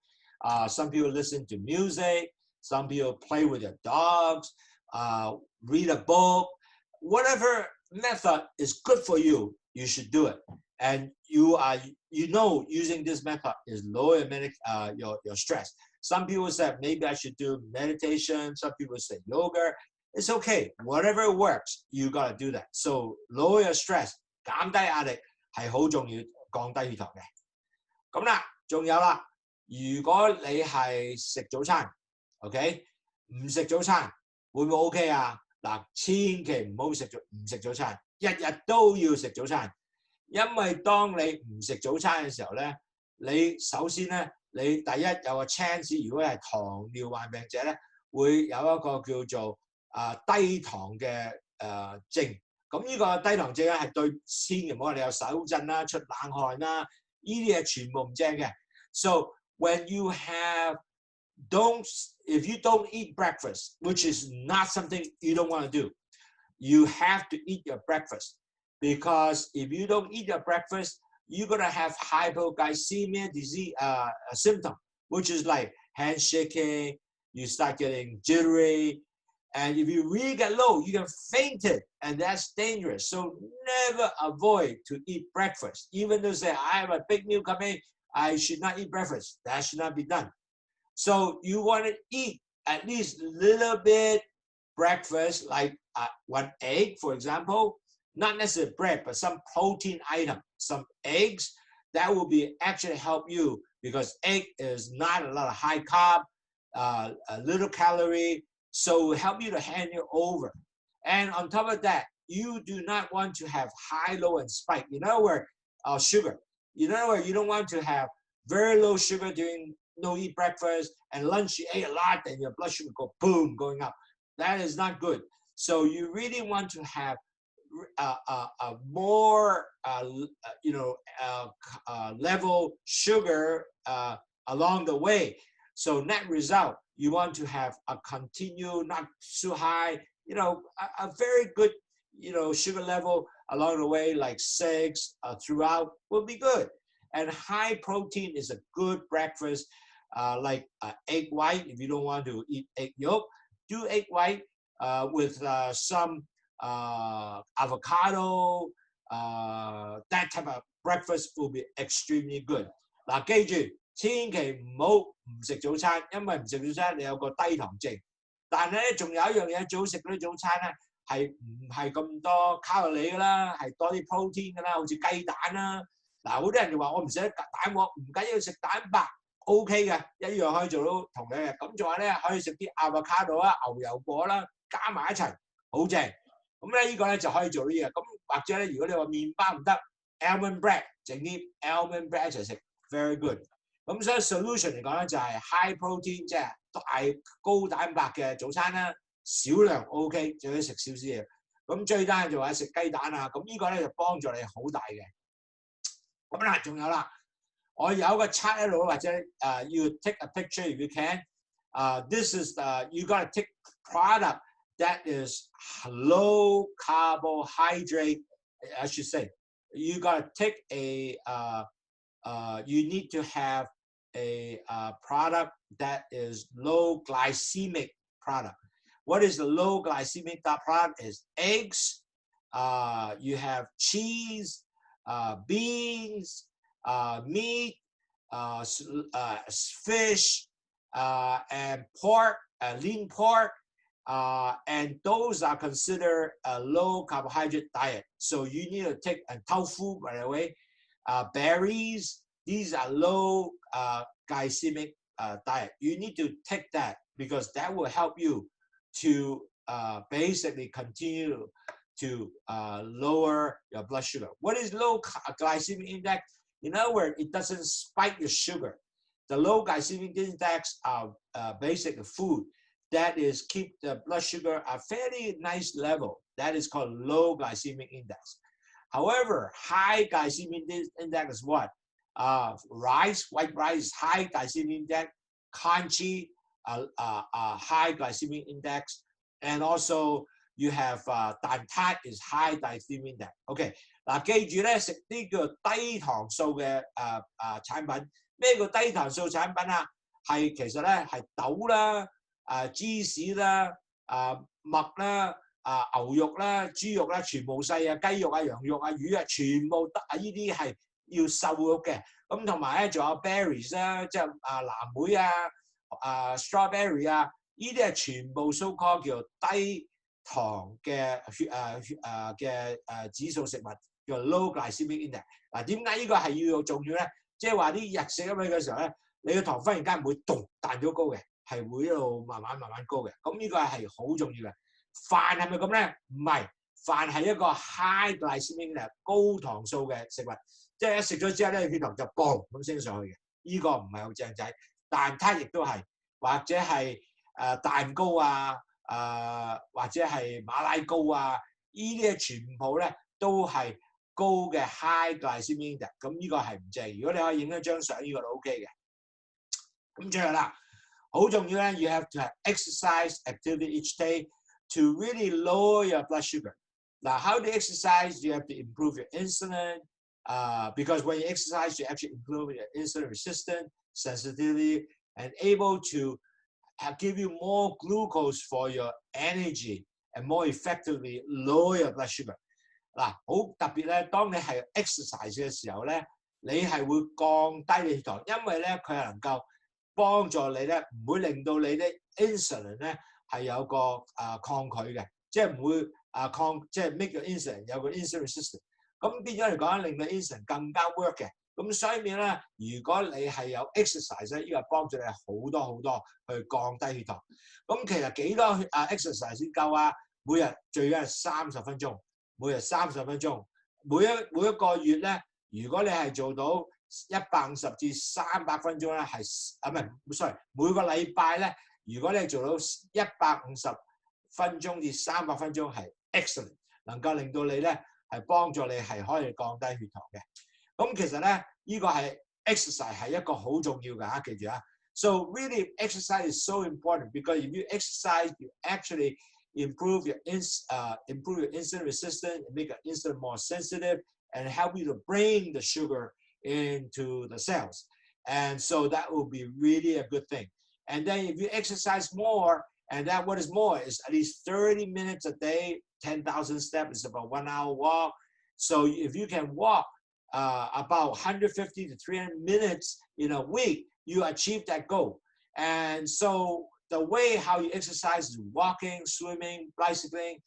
Some people listen to music. Some people play with their dogs. Read a book. Whatever method is good for you, you should do it. And using this method is lower your stress. Some people say maybe I should do meditation. Some people say yoga. It's okay. Whatever works, you gotta do that. So lower your stress， 減低壓力係好重要，降低血糖嘅。咁啦，仲有啦，如果你係食早餐 ，OK， 唔食早餐會唔會 OK 啊？嗱，千祈唔好唔食早餐，日日都要食早餐，因為當你唔食早餐嘅時候咧，你首先咧，你第一有個 chance， 如果係糖尿患病者咧，會有一個叫做低糖嘅症。咁呢個低糖症咧係對千祈唔好話你有手震啦、出冷汗啦，呢啲嘢全部唔正嘅。So when you if you don't eat breakfast, which is not something you don't want to do, you have to eat your breakfast. Because if you don't eat your breakfast, you're going to have hypoglycemia disease symptom, which is like hand shaking, you start getting jittery, and if you really get low, you can faint it, and that's dangerous. So never avoid to eat breakfast. Even though say, I have a big meal coming, I should not eat breakfast. That should not be done. So you want to eat at least a little bit breakfast, like 1 egg, for example, not necessarily bread, but some protein item, some eggs, that will be actually help you because egg is not a lot of high carb, a little calorie, so it will help you to hand you over. And on top of that, you do not want to have high, low, and spike. In other words, sugar. In other words, you don't want to have very low sugar during no eat breakfast and lunch you ate a lot and your blood sugar go boom going up. That is not good. So you really want to have more level sugar along the way. So net result, you want to have a continue, not too high, a very good, sugar level along the way, like 6 throughout will be good. And high protein is a good breakfast, like egg white. If you don't want to eat egg yolk, do egg white with some avocado. That type of breakfast will be extremely good. 嗱，記住，千祈唔好唔食早餐，因為唔食早餐你有個低糖症。但係咧，仲有一樣嘢最好食嗰啲早餐咧，係唔係咁多卡路里㗎啦，係多啲 protein 㗎啦，好似雞蛋啦。嗱，好多人就話我唔食得蛋黃，唔緊要食蛋白 OK 嘅，一樣可以做到同樣嘅。咁仲話咧可以食啲 avocado 啦、牛油果啦，加埋一齊，好正。咁咧呢個咧就可以做呢嘢。咁或者咧，如果你話麵包唔得 ，almond bread 整啲 almond bread 一齊食 ，very good。咁所以 solution 嚟講咧就係 high protein， 即係高蛋白嘅早餐啦，少量 OK， 最好食少少嘢。咁最單就話食雞蛋啊，咁呢個咧就幫助你好大嘅。咁啦，仲有啦，我有個 chart 喺度，或者you take a picture if you can. This is you gotta take product that is low carbohydrate. I should say you gotta take you need to have a product that is low glycemic product. What is the low glycemic product? Is eggs. You have cheese. Beans, meat, fish, and pork, lean pork, and those are considered a low carbohydrate diet. So you need to take tofu, by the way, berries. These are low glycemic diet. You need to take that because that will help you to basically continue to lower your blood sugar. What is low glycemic index? In other words, it doesn't spike your sugar. The low glycemic index are basic food that is keep the blood sugar at a fairly nice level. That is called low glycemic index. However, high glycemic index is what? Rice, white rice, high glycemic index, congee, high glycemic index, and also you have 蛋撻 is high glycemic index. OK， 嗱，記住咧，食啲叫低糖素嘅產品。咩叫低糖素產品啊？係其實咧係豆啦、芝士啦、麥啦、牛肉啦、豬肉啦，全部細啊，雞肉啊、羊肉啊、魚啊，全部得啊！呢啲係要瘦肉嘅。咁同埋咧，仲有 berries 啦，即係藍莓啊、strawberry 啊，呢啲係全部 so called 叫低糖嘅指數食物，叫 low glycemic index。嗱，點解呢個係要重要咧？即係話啲日食入去嘅時候咧，你嘅糖忽然間唔會彈咗高嘅，係會一路慢慢高嘅。咁呢個係好重要嘅。飯係咪咁咧？唔係，飯係一個 high glycemic index 高糖素嘅食物，即係一食咗之後咧，血糖就嘣咁升上去嘅。呢個唔係好正仔。蛋撻亦都係，或者係蛋糕啊，或者係馬拉糕啊，呢啲全部咧都係高嘅 high glycemic index。咁呢個係唔正。如果你可以影一張相，呢個都 OK 嘅。咁最後啦，好重要咧 ，you have to have exercise activity each day to really lower your blood sugar. Now, how to exercise? You have to improve your insulin. Because when you exercise, you actually improve your insulin resistance, sensitivity, and able to give you more glucose for your energy and more effectively lower your blood sugar. 嗱，好特別咧，當你係 exercise 嘅時候咧，你係會降低你血糖，因為咧佢係能夠幫助你咧，唔會令到你啲 insulin 咧係有個抗拒嘅，即係唔會即係 make your insulin 有個 insulin resistance。咁變咗嚟講，令到 insulin 更加 work 嘅。咁所以面咧，如果你係有 exercise 咧，呢個幫助你好多去降低血糖。咁其實幾多exercise 先夠啊？每日最緊係30分鐘，每日30分鐘。每一個月咧，如果你係做到150至300分鐘咧，唔係 sorry， 每個禮拜咧，如果你係做到150分鐘至300分鐘係 excellent， 能夠令到你咧係幫助你係可以降低血糖嘅。咁其實咧，呢個係 exercise 係一個好重要嘅記住啊。So really exercise is so important because if you exercise, you actually improve your insulin resistance, make your insulin more sensitive, and help you to bring the sugar into the cells. And so that will be really a good thing. And then if you exercise more, and that what is more is at least 30 minutes a day, 10,000 steps is about 1 hour walk. So if you can walk about 150 to 300 minutes in a week, you achieve that goal. And so the way how you exercise is walking, swimming, bicycling,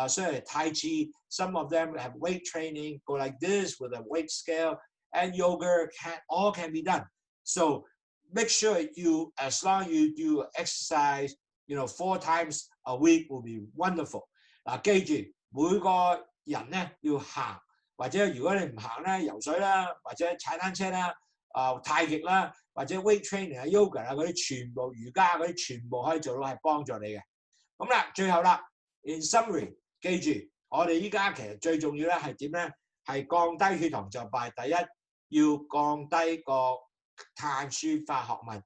so Tai Chi. Some of them have weight training, go like this with a weight scale, and yoga all can be done. So make sure you, as long as you do exercise, 4 times a week will be wonderful. 嗱，記住每個人咧要行，或者如果你唔行咧，游水啦，或者踩單車啦，太極啦，或者 weight training 啊、yoga 啊嗰啲，全部瑜伽嗰啲，全部可以做到係幫助你嘅。咁啦，最後啦 ，in summary， 記住我哋依家其實最重要咧係點咧？係降低血糖就敗。第一要降低個碳水化合物，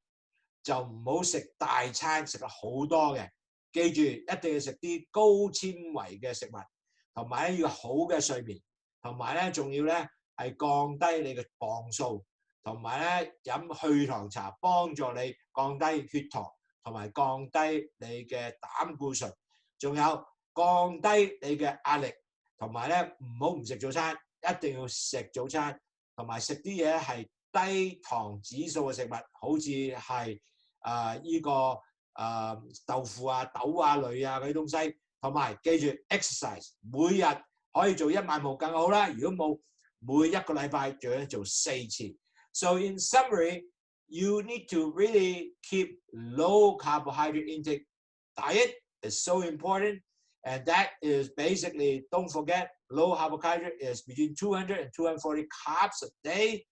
就唔好食大餐，食得好多嘅。記住一定要食啲高纖維嘅食物，同埋咧要好嘅睡眠，同埋咧仲要咧係降低你嘅磅數，同埋咧飲去糖茶幫助你降低血糖，同埋降低你嘅膽固醇，仲有降低你嘅壓力，同埋咧唔好唔食早餐，一定要食早餐，同埋食啲嘢係低糖指數嘅食物，好似係依個豆腐啊、豆啊類啊嗰啲東西，同埋記住 exercise， 每日可以做1萬步更好啦。如果冇，每一個禮拜最緊做4次。So in summary, you need to really keep low carbohydrate intake. Diet is so important, and that is basically, don't forget, low carbohydrate is between 200 and 240 carbs a day.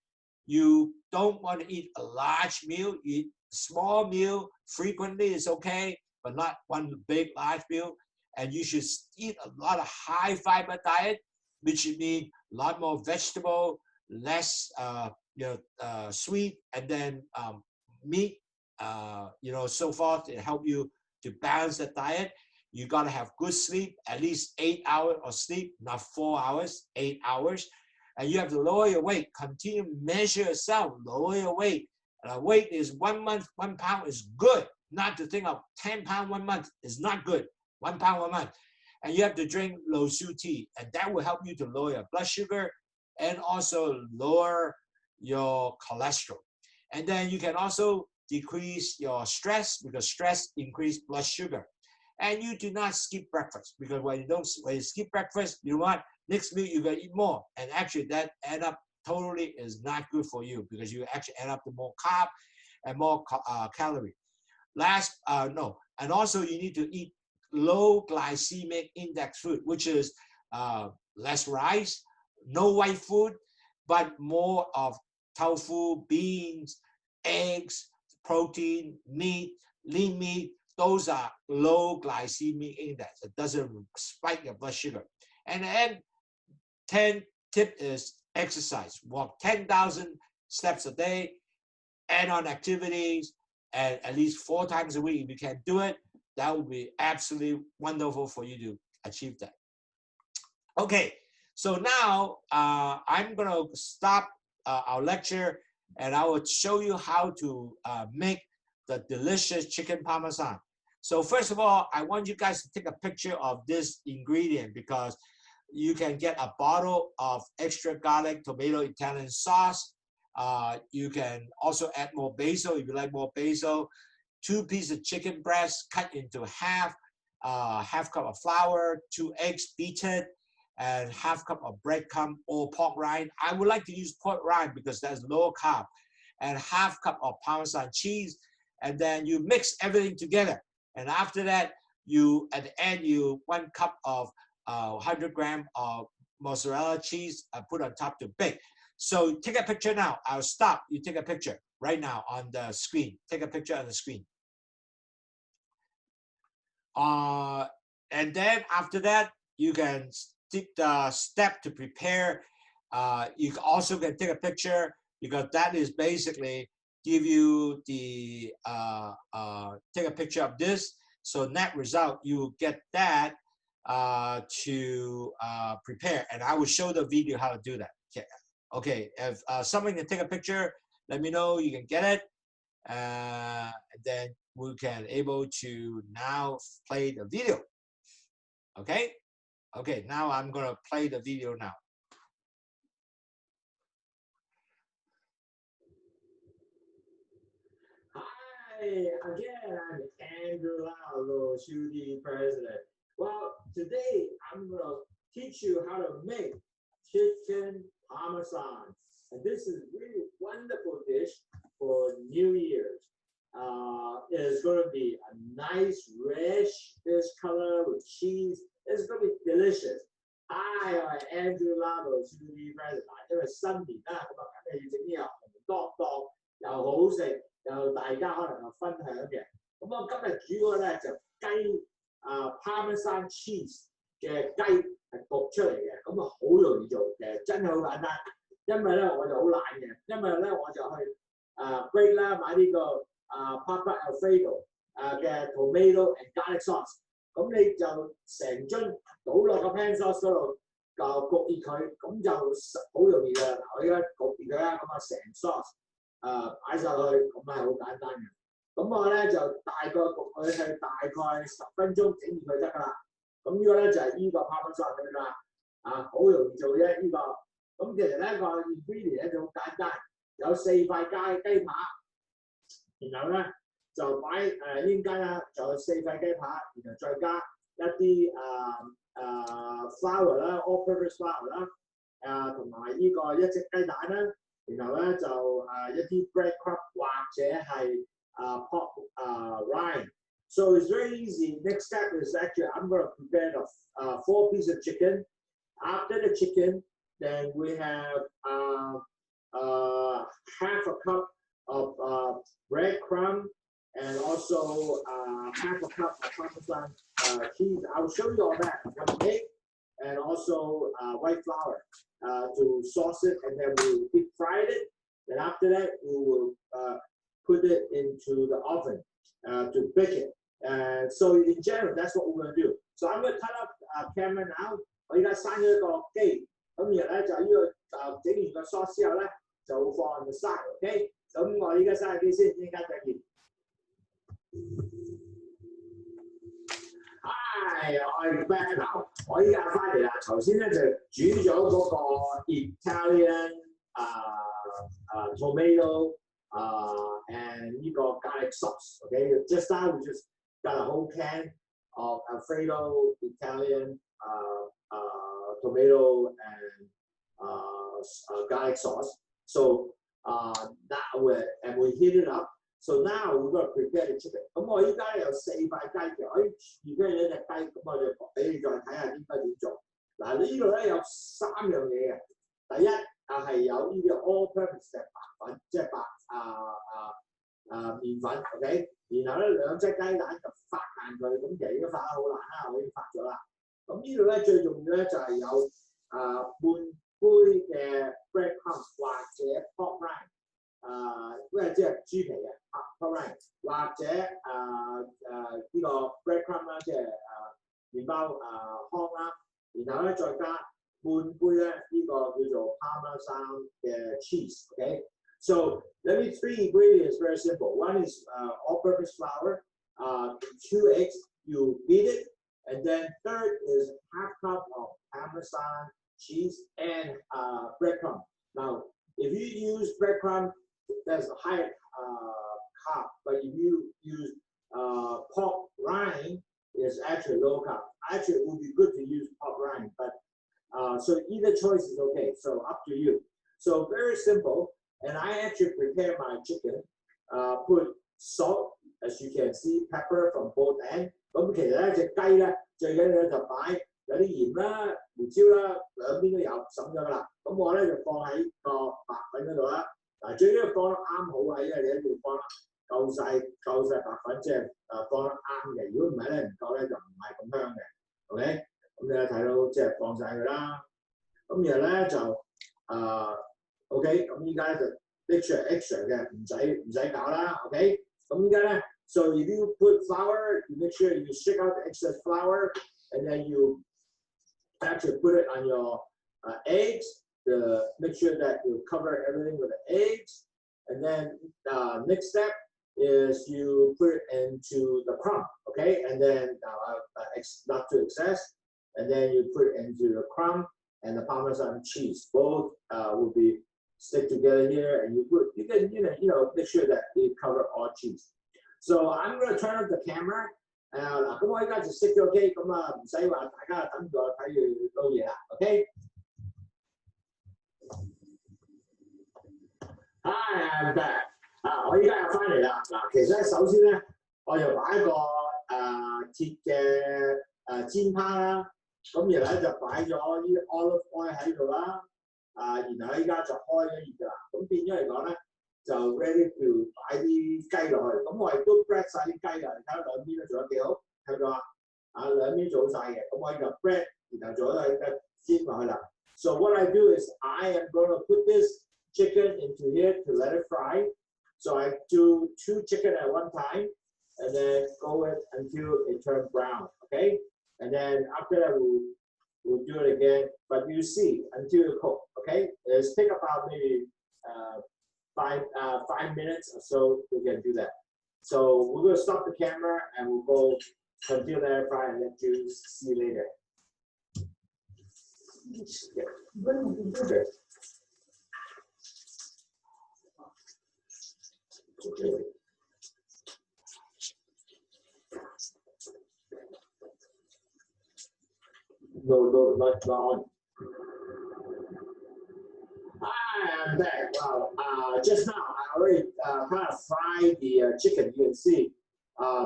You don't want to eat a large meal. Eat small meal frequently is okay, but not one big large meal. And you should eat a lot of high fiber diet, which means a lot more vegetable, less sweet, and then meat, so forth to help you to balance the diet. You gotta have good sleep, at least 8 hours of sleep, not 4 hours, 8 hours. And you have to lower your weight. Continue to measure yourself, lower your weight. Weight is 1 month, 1 pound is good. Not to think of 10 pounds 1 month is not good. 1 pound 1 month. And you have to drink low sugar tea, and that will help you to lower your blood sugar and also lower your cholesterol. And then you can also decrease your stress, because stress increases blood sugar. And you do not skip breakfast, because when you skip breakfast, you know what? Next meal you're gonna eat more, and actually that end up totally is not good for you, because you actually end up with more carb and more calorie. And also you need to eat low glycemic index food, which is less rice, no white food, but more of tofu, beans, eggs, protein, meat, lean meat. Those are low glycemic index. It doesn't spike your blood sugar. And then 10th tip is exercise. Walk 10,000 steps a day, add on activities, and at least 4 times a week. If you can do it, that would be absolutely wonderful for you to achieve that. Okay, so now I'm going to stop our lecture, and I will show you how to make the delicious chicken parmesan. So first of all, I want you guys to take a picture of this ingredient, because you can get a bottle of extra garlic tomato Italian sauce. You can also add more basil if you like more basil. 2 pieces of chicken breast cut into half, half cup of flour, 2 eggs beaten, and half cup of breadcrumb or pork rind. I would like to use pork rind because that's lower carb, and half cup of Parmesan cheese. And then you mix everything together. And after that, at the end, 1 cup of 100 grams of mozzarella cheese put on top to bake. So take a picture now. I'll stop. You take a picture right now on the screen. Take a picture on the screen. And then after that, you can take the step to prepare. You also can take a picture, because that is basically give you the take a picture of this. So net result, you get that to prepare, and I will show the video how to do that. Okay, if someone can take a picture, let me know. You can get it, and then we can able to now play the video. Okay, now I'm gonna play the video now. Hi again, I'm Andrew Lau, Shooty President. Well, today I'm going to teach you how to make chicken parmesan. And this is really wonderful dish for New Year's. It is going to be a nice reddish color with cheese. It's going to be delicious. Hi, I'm Andrew Lau, Shooty President. 因為新年啦，咁啊，梗係要整啲紅當當又好食。又大家可能又分享嘅，咁我今日煮嗰個咧就雞Parmesan Cheese 嘅雞係焗出嚟嘅，咁啊好容易做嘅，真係好簡單。因為咧我就好懶嘅，因為咧我就去break 啦買呢個purp Alfredo 嘅 tomato and garlic sauce， 咁你就成樽倒落個 pan sauce 嗰度，就焗熱佢，咁就好容易嘅。嗱，我而家焗熱佢啦，咁啊成 sauce。擺晒落去，咁係好簡單嘅。咁我咧就大概焗佢係大概10分鐘整完佢得㗎啦。咁呢個咧就係呢個 Parmesan 㗎啦，好容易做啫呢個。咁其實咧個 ingredient 咧就好簡單，有4塊雞扒，然後咧就擺呢間啦，就有4塊雞扒，然後再加一啲flour 啦 ，all-purpose flour 啦，同埋呢個1隻雞蛋啦。然後咧就一啲 breadcrumb 或者係pork rind. So it's very easy. Next step is actually I'm going to prepare the 4 pieces of chicken. After the chicken, then we have half a cup of breadcrumb and also half a cup of Parmesan cheese. I'll show you all that. 1 egg and also white flour to sauce it, and then we'll deep fry it. And after that, we will put it into the oven to bake it. And so in general, that's what we're going to do. So I'm going to cut up camera now. 我而家閂咗一個機，咁然後咧就呢個整完個 sauce 之後咧，就放個 side，OK？ 咁我而家閂個機先，陣間再見。I'm back now。我依家翻嚟啦，頭先咧就煮咗嗰個 Italian tomato and 呢個 garlic sauce。OK， just now we just got a whole can of Alfredo Italian tomato and garlic sauce. So now we heat it up. So now we're going to prepare the chicken. 咁我依家有4塊雞嘅，我已經預備咗隻雞，咁我就俾你再睇下應該點做。嗱，呢度咧有3樣嘢嘅。第一係有呢啲 all-purpose 嘅白粉，即係麵粉 ，OK。然後咧2隻雞蛋就發爛佢，咁其實已經發得好爛啦，我已經發咗啦。咁呢度咧最重要咧就係有半杯嘅 bread crumb 或者 pork rind。即係豬皮嘅 pork rind， 或者呢個 bread crumb 啦，即係麵包糠啦，然後咧再加半杯咧呢個叫做 Parmesan 嘅 cheese。OK， so let me 3 ingredients very simple. One is all-purpose flour, 2 eggs. You beat it, and then third is half cup of Parmesan cheese and breadcrumb. Now, if you use breadcrumb, there's a higher carb, but if you use pork rind, it's actually low carb. Actually, it would be good to use pork rind, but so either choice is okay. So up to you. So very simple. And I actually prepare my chicken. Put salt, as you can see, pepper from both ends. 咁其實咧隻雞咧最緊要咧就擺有啲鹽啦、胡椒啦，兩邊都有滲咗噶啦。咁我咧就放喺個白粉嗰度啦。嗱，最緊要放得啱好啊，因為你一定要放得夠晒白粉，即係放得啱嘅。如果唔係咧唔夠咧就唔係咁香嘅。OK， 咁你睇到即係放晒佢啦。咁然後咧就OK， 咁依家咧就 extra 嘅，唔使搞啦。OK， 咁依家咧 ，so if you put flour, you make sure you shake out the excess flour, and then you actually put it on your eggs. Make sure that you cover everything with the eggs, and then next step is you put it into the crumb, okay? And then not too excess, and then you put it into the crumb and the Parmesan cheese. Both will be stick together here, and you can make sure that you cover all cheese. So I'm going to turn off the camera. 嗱，咁我依家就熄咗機，咁唔使話大家等住我睇住撈嘢啦 ，OK？ I'm back。我依家又翻嚟啦。嗱，其實咧，首先咧，我就擺一個鐵嘅煎蝦啦，咁然後咧就擺咗啲 olive oil 喺度啦。然後依家就開咗熱㗎啦。咁變咗嚟講咧，就 ready to 擺啲雞落去。咁我亦都 bread 晒啲雞㗎，你睇下兩邊都做得幾好，睇到啊？兩邊做晒嘅。咁我依個 bread， 然後做咗依家煎落去啦。So what I do is I am going to put this chicken into here to let it fry. So I do 2 chicken at one time, and then go it until it turns brown. Okay, and then after that we'll do it again. But you see until it cook. Okay, it's take about maybe 5 minutes or so we can do that. So we're gonna stop the camera and we'll go until let it fry and let you see later. Okay. No, not on. I am back. Wow. Just now I already kind of fried the chicken. You can see,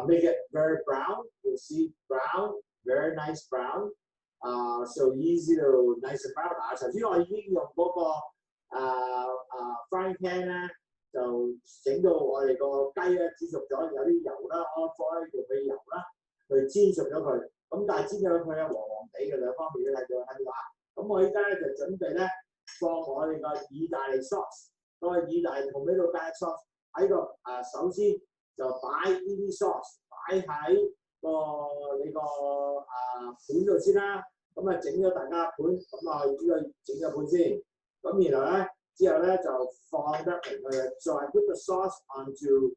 make it very brown. You can see brown, very nice brown. So easy to nice and brown. 頭先我已經用嗰個frying pan 咧。就整到我哋個雞咧煮熟咗，有啲油啦，我放喺度俾油啦，去煎熟咗佢。咁但係煎咗佢咧黃黃地嘅兩方面都睇到啊。咁我依家咧就準備咧放我哋個意大利 sauce， 個意大利tomato garlic sauce 喺個首先就擺呢啲 sauce 擺喺你個盤度先啦。咁啊整咗大家盤，咁啊呢個整咗盤先。咁然後咧之後咧就放得明佢。So I put the sauce onto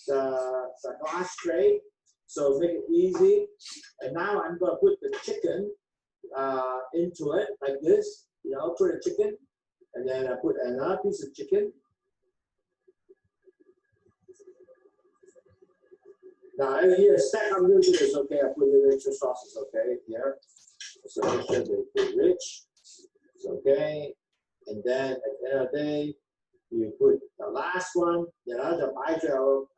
the glass tray, so make it easy. And now I'm going to put the chicken into it like this. You know, put a chicken, and then I put another piece of chicken. Now here, stack up a little bit is okay. I put a little extra sauce is okay here. So make sure they're rich. It's okay. And then at the end of the day, you put the last one. 然後就擺最後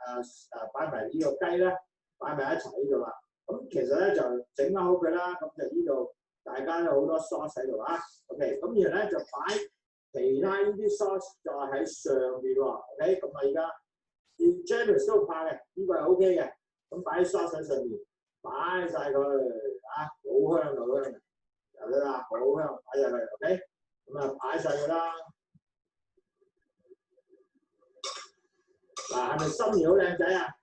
擺埋呢個雞啦，擺埋一齊呢度啦。咁其實咧就整翻好佢啦。咁就呢度大家有好多 sauce 喺度啊。OK， 咁然後咧就擺其他呢啲 sauce 再喺上邊喎。OK， 咁啊而家 generous 都怕嘅，呢個係 OK 嘅。咁擺啲 sauce 喺上面，擺晒佢啊，好香好香嘅，有得啦，好香，擺入去 OK。咁啊擺晒佢啦。嗱係咪新年好靚仔啊？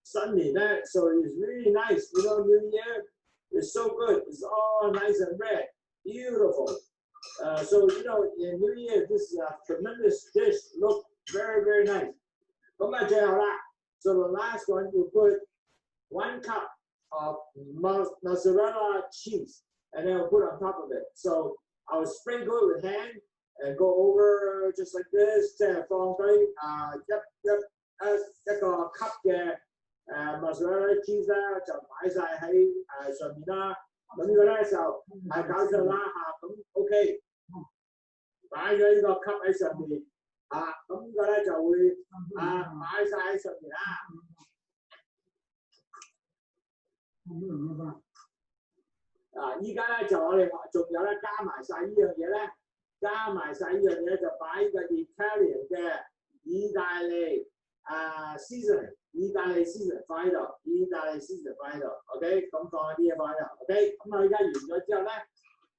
新年咧 ，so it's really nice. You know, New Year is so good. It's all nice and red, beautiful. So you know, in New Year, this tremendous dish look very very nice. 咁啊最後啦 ，so the last one you put 1 cup of mozzarella cheese, and then we'll put on top of it. So I will sprinkle it with hand and go over just like this. 即係放低一個 cup 嘅mozzarella cheese 啦，就擺晒喺上面啦。咁呢個咧就係搞上啦嚇，咁 OK。擺咗呢個 cup 喺上面啊，咁呢個咧就會擺晒喺上面啦。依家咧就我哋仲有咧加埋晒呢樣嘢咧，加埋晒呢樣嘢就擺呢個 Italian 嘅意大利seasoning， 意大利 seasoning 放喺度，意大利 seasoning 放喺度 ，OK， 咁放啲嘢放喺度 ，OK， 咁啊而家完咗之後咧，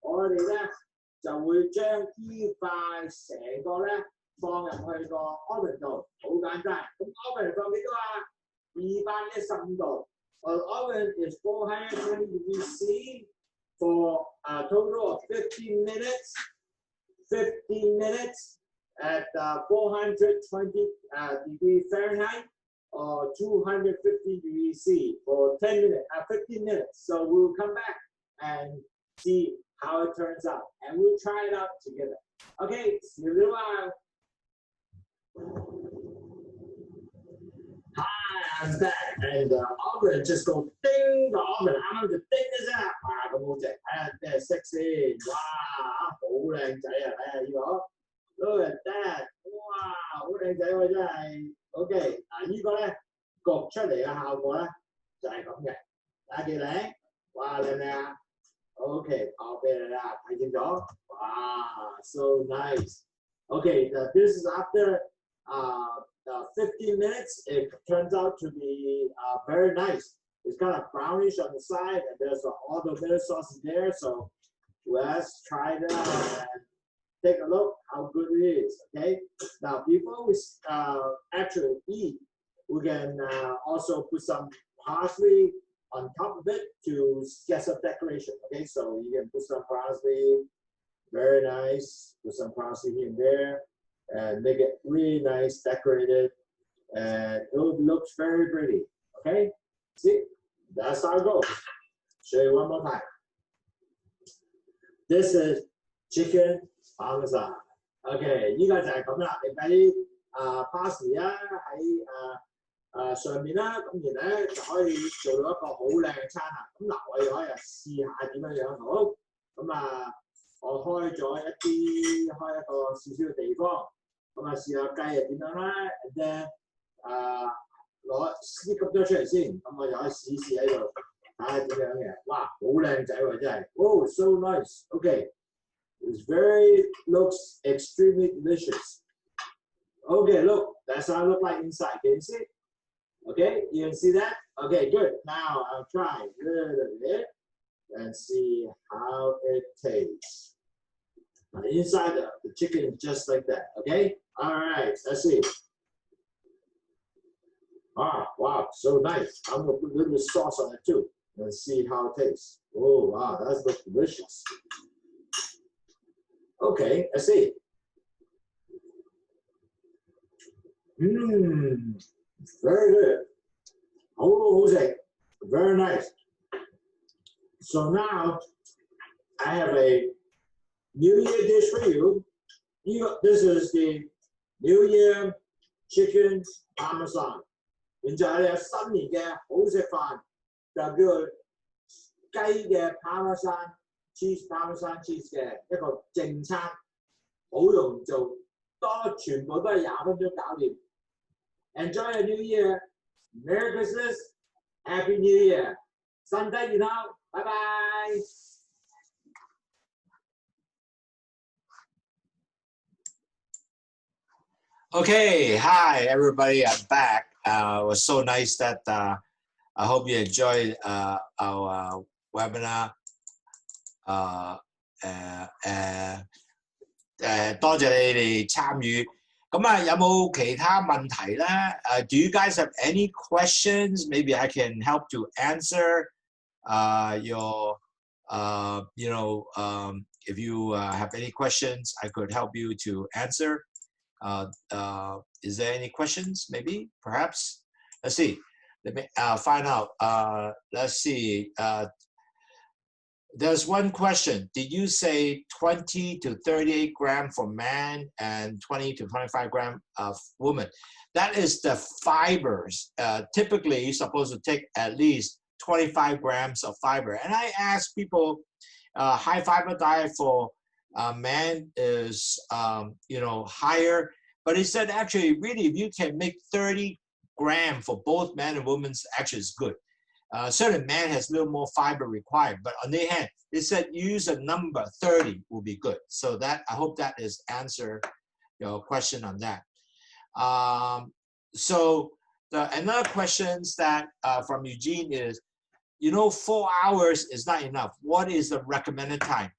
我哋咧就會將呢塊成個咧放入去個 oven 度，好簡單。咁 oven 放幾多啊？215度。Our oven is 420 degrees C for a total of 15 minutes. 15 minutes at 420 degrees Fahrenheit or 250 degrees C for 15 minutes. So we'll come back and see how it turns out, and we'll try it out together. Okay, see you in a little while. Hi, I'm back, and the oven just go ding. The oven 啱啱就叮一聲，哇咁好正，睇下咩色先，哇好靚仔啊！睇下呢個 ，look at that， 哇好靚仔喎真係。OK， 嗱呢個咧焗出嚟嘅效果咧就係咁嘅，睇下幾靚，哇靚唔靚啊 ？OK， 我俾你啦，睇清楚，哇 ，so nice。OK， this is after 15 minutes, it turns out to be very nice. It's kind of brownish on the side, and there's all the tomato sauce there. So let's try it out and take a look how good it is. Okay. Now, before we actually eat, we can also put some parsley on top of it to get some decoration. Okay, so you can put some parsley. Very nice. Put some parsley here and there. And make it really nice, decorated, and it looks very pretty. Okay, see, that's how it goes. Show you one more time. This is chicken parmesan. Okay， 依家就係咁啦。你俾parsley 啊喺上面啦，咁然後咧就可以做到一個好靚嘅餐啦。咁嗱，我哋可以試下點樣樣好。咁我開咗開一個少少嘅地方。咁試下雞係點樣啦 ，and then 攞啲咁多出嚟先，咁我就可以試喺度睇下點樣嘅。哇，好靚仔喎，真係 ，oh so nice， OK， it's very looks extremely delicious， Okay, look, that's how it look like inside. Can you see? Okay, you can see that? Okay, good. Now I'll try a little bit and see how it tastes. Inside the chicken just like that. Okay? All right, let's see. Ah, wow, so nice. I'm gonna put a little bit of sauce on it too and see how it tastes. Oh, wow, that looks delicious. Okay, let's see. Very good. Oh, very nice. So now I have a New Year dish for you. This is the New Year Chicken Parmesan. 然之後咧，新年嘅好食飯就叫做雞嘅 Parmesan Cheese 嘅一個正餐，好容易做，全部都係20分鐘搞掂。Enjoy the New Year, Merry Christmas, Happy New Year， 身體健康，拜拜。Okay, hi everybody, I'm back. It was so nice that I hope you enjoyed our webinar. 多謝你哋參與。咁啊，有冇其他問題咧？Do you guys have any questions? Maybe I can help to answer your, if you have any questions, I could help you to answer. Is there any questions? Maybe, perhaps. Let's see. Let me find out. Let's see. There's one question. Did you say 20 to 38 grams for man and 20 to 25 grams of woman? That is the fibers. Typically, you're supposed to take at least 25 grams of fiber. And I ask people, high fiber diet for man is, higher. But he said, actually, really, if you can make 30 grams for both man and women, actually is good. Certainly, man has a little more fiber required, but on the other hand, they said use a number 30 will be good. So that I hope that is answer your question on that. So another questions that from Eugene is, 4 hours is not enough. What is the recommended time?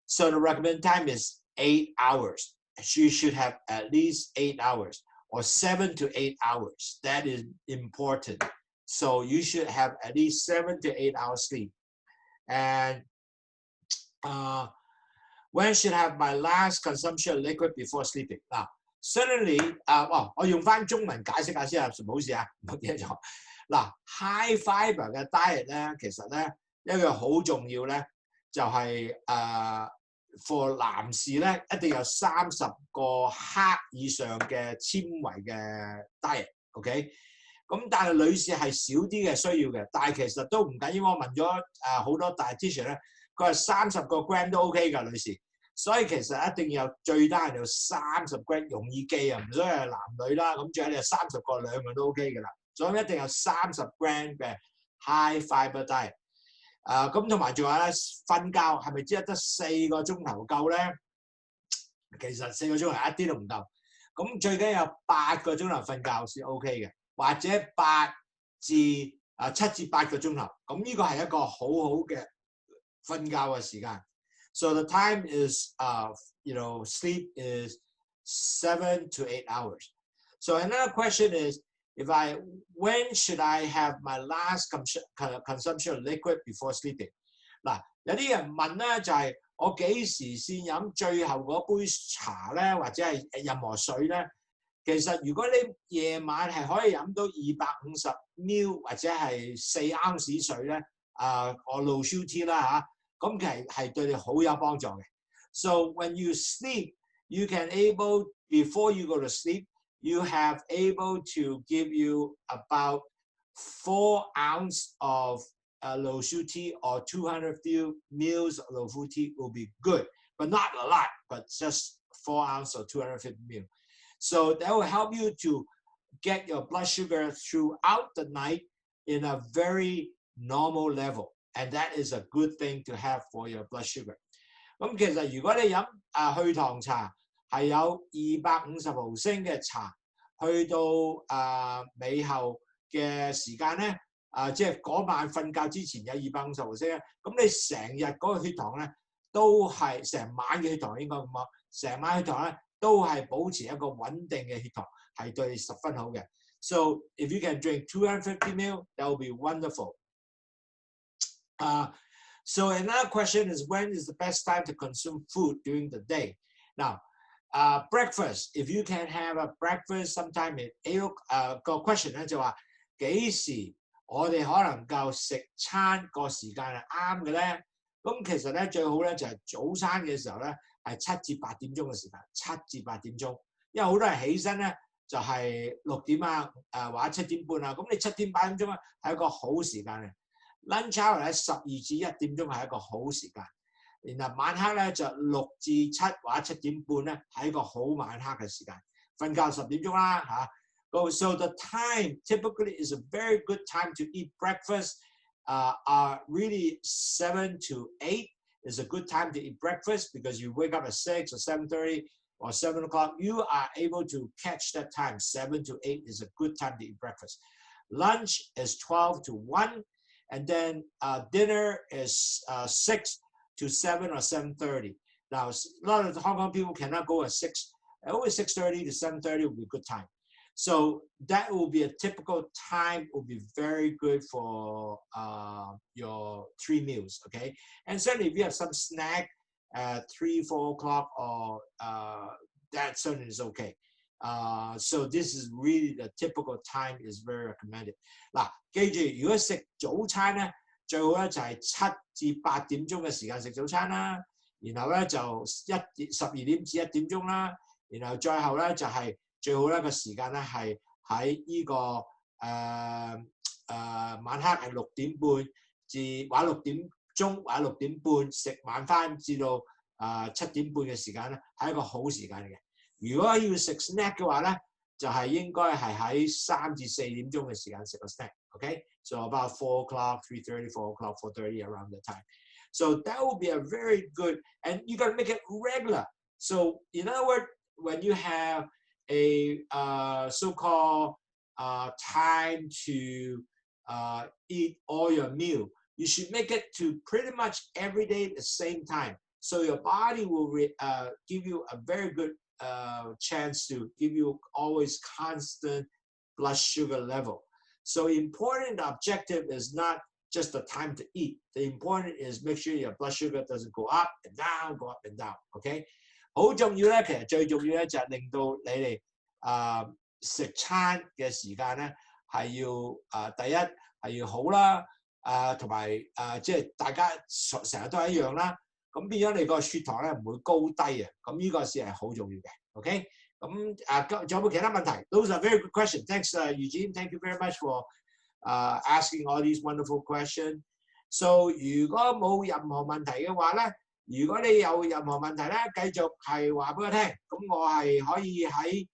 So the recommended time is 8 hours. You should have at least 8 hours or 7 to 8 hours. That is important. So you should have at least 7 to 8 hours sleep. And when should I have my last consumption of liquid before sleeping? Now, certainly, 我用返中文解釋下先啊，唔好意思啊，唔記得咗。嗱 ，high fiber 嘅 diet 咧，其實咧一個好重要咧，就係for 男士咧一定有30個克以上嘅纖維嘅 diet，OK？ 咁但係女士係少啲嘅需要嘅，但係其實都唔緊要。我問咗好多 dietitian 咧，佢話30個 gram 都 OK 㗎，女士。所以其實一定要最低係要30 gram 容易記啊，唔所以係男女啦。咁最緊要30個兩個都 OK 㗎啦。所以一定有30 gram 嘅 high fiber diet。咁同埋仲有咧，瞓覺係咪只係得4個鐘頭夠咧？其實4個鐘頭一啲都唔夠。咁最緊要有8個鐘頭瞓覺先 OK 嘅。或者7至8個鐘頭，咁呢個係一個好好嘅瞓覺嘅時間。So the time is, sleep is 7 to 8 hours. So another question is, when should I have my last consumption of liquid before sleeping? 嗱，有啲人問咧就係我幾時先飲最後嗰杯茶咧，或者係任何水咧？其實如果你夜晚係可以飲到250 ml 或者係4盎司水咧，我 low sugar 啦嚇，咁其實係對你好有幫助嘅。So when you sleep, you can able before you go to sleep, you have able to give you about 4 ounces of low sugar tea or 250 ml of low sugar tea will be good, but not a lot, but just 4 ounces or 250 ml. So that will help you to get your blood sugar throughout the night in a very normal level. And that is a good thing to have for your blood sugar. 咁其實如果你飲去糖茶係有250毫升嘅茶去到尾後嘅時間咧，即係嗰晚瞓覺之前有250毫升咧，咁你成日嗰個血糖咧都係成晚嘅血糖應該咁講，成晚血糖咧都係保持一個穩定嘅血糖，係對十分好嘅。So if you can drink 250 ml, that will be wonderful. So another question is, when is the best time to consume food during the day? Now, breakfast, if you can have a breakfast sometime at 8個 question 咧就話幾時我哋可能夠食餐個時間係啱嘅咧？咁其實咧最好咧就係早餐嘅時候咧係7至8點鐘嘅時間，7至8點鐘，因為好多人起身咧就係6點啊，或者7點半啊，咁你7點8點鐘咧係一個好時間嘅。lunch hour 咧12至1點鐘係一個好時間，然後晚黑咧就6至7或者7點半咧係一個好晚黑嘅時間，瞓覺10點鐘啦嚇。So the time typically is a very good time to eat breakfast. Really 7 to 8 is a good time to eat breakfast because you wake up at 6 or 7:30 or 7 o'clock. You are able to catch that time. 7 to 8 is a good time to eat breakfast. Lunch is 12 to 1. And then dinner is 6 to 7 or 7:30. Now, a lot of Hong Kong people cannot go at 6. Always 6:30 to 7:30 will be a good time. So that will be a typical time. Will be very good for your 3 meals. Okay, and certainly if you have some snack at 3, 4 o'clock, or that certainly is okay. So this is really the typical time is very recommended. 嗱，記住如果食早餐咧，最好咧就係7至8點鐘嘅時間食早餐啦，然後咧就12點至1點鐘啦，然後最後咧就係最好咧個時間咧係喺呢個晚黑係6點半至或者6點鐘或者6點半食晚飯至到7點半嘅時間咧係一個好時間嚟嘅。如果要食 snack 嘅話咧，就係應該係喺3至4點鐘嘅時間食個 snack。Okay, so about 4 o'clock, 3:30, 4 o'clock, 4:30 around that time. So that will be a very good, and you got to make it regular. So in other words, when you have a so-called time to eat all your meal, you should make it to pretty much every day at the same time. So your body will give you a very good chance to give you always constant blood sugar level. So important objective is not just the time to eat. The important is make sure your blood sugar doesn't go up and down, go up and down. Okay? 好重要咧，其實最重要咧就係令到你哋食餐嘅時間咧係要第一係要好啦，同埋即係大家成日都係一樣啦。咁變咗你個血糖咧唔會高低啊，咁呢個先係好重要嘅 ，OK？ 咁仲有冇其他問題 ？Those are very good questions. Thanks, Eugene. Thank you very much for asking all these wonderful questions. So 如果冇任何問題嘅話咧，如果你有任何問題咧，繼續係話俾我聽，咁我係可以喺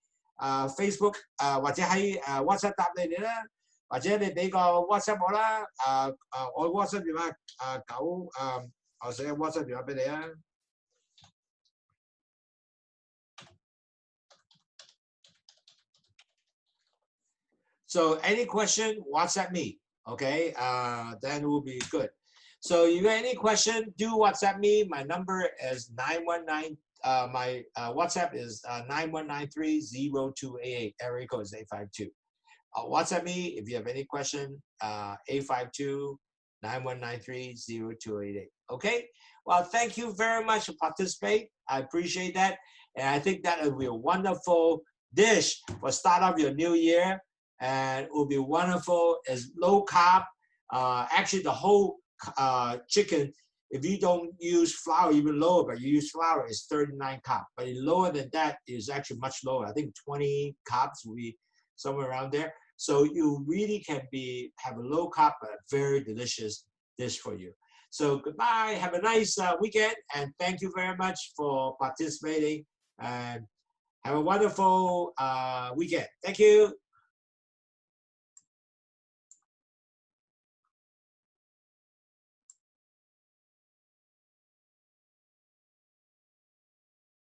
Facebook 或者喺WhatsApp 答你哋啦，或者你俾個 WhatsApp 我啦，我 WhatsApp 電話我寫 WhatsApp 電話俾你啊。So any question, WhatsApp me, okay? Then will be good. So if you have any question, do WhatsApp me. My number is 919. My WhatsApp is 9193-0288. Area code is 852. WhatsApp me if you have any question. 852-9193-0288. Okay. Well, thank you very much for participating. I appreciate that, and I think that will be a wonderful dish for start of your new year. And it will be wonderful. It's low carb. Actually, the whole chicken, if you don't use flour, even lower, but you use flour, is 39 carb. But lower than that is actually much lower. I think 20 carbs will be somewhere around there. So you really can have a low carb, but a very delicious dish for you. So goodbye. Have a nice weekend, and thank you very much for participating. And have a wonderful weekend. Thank you.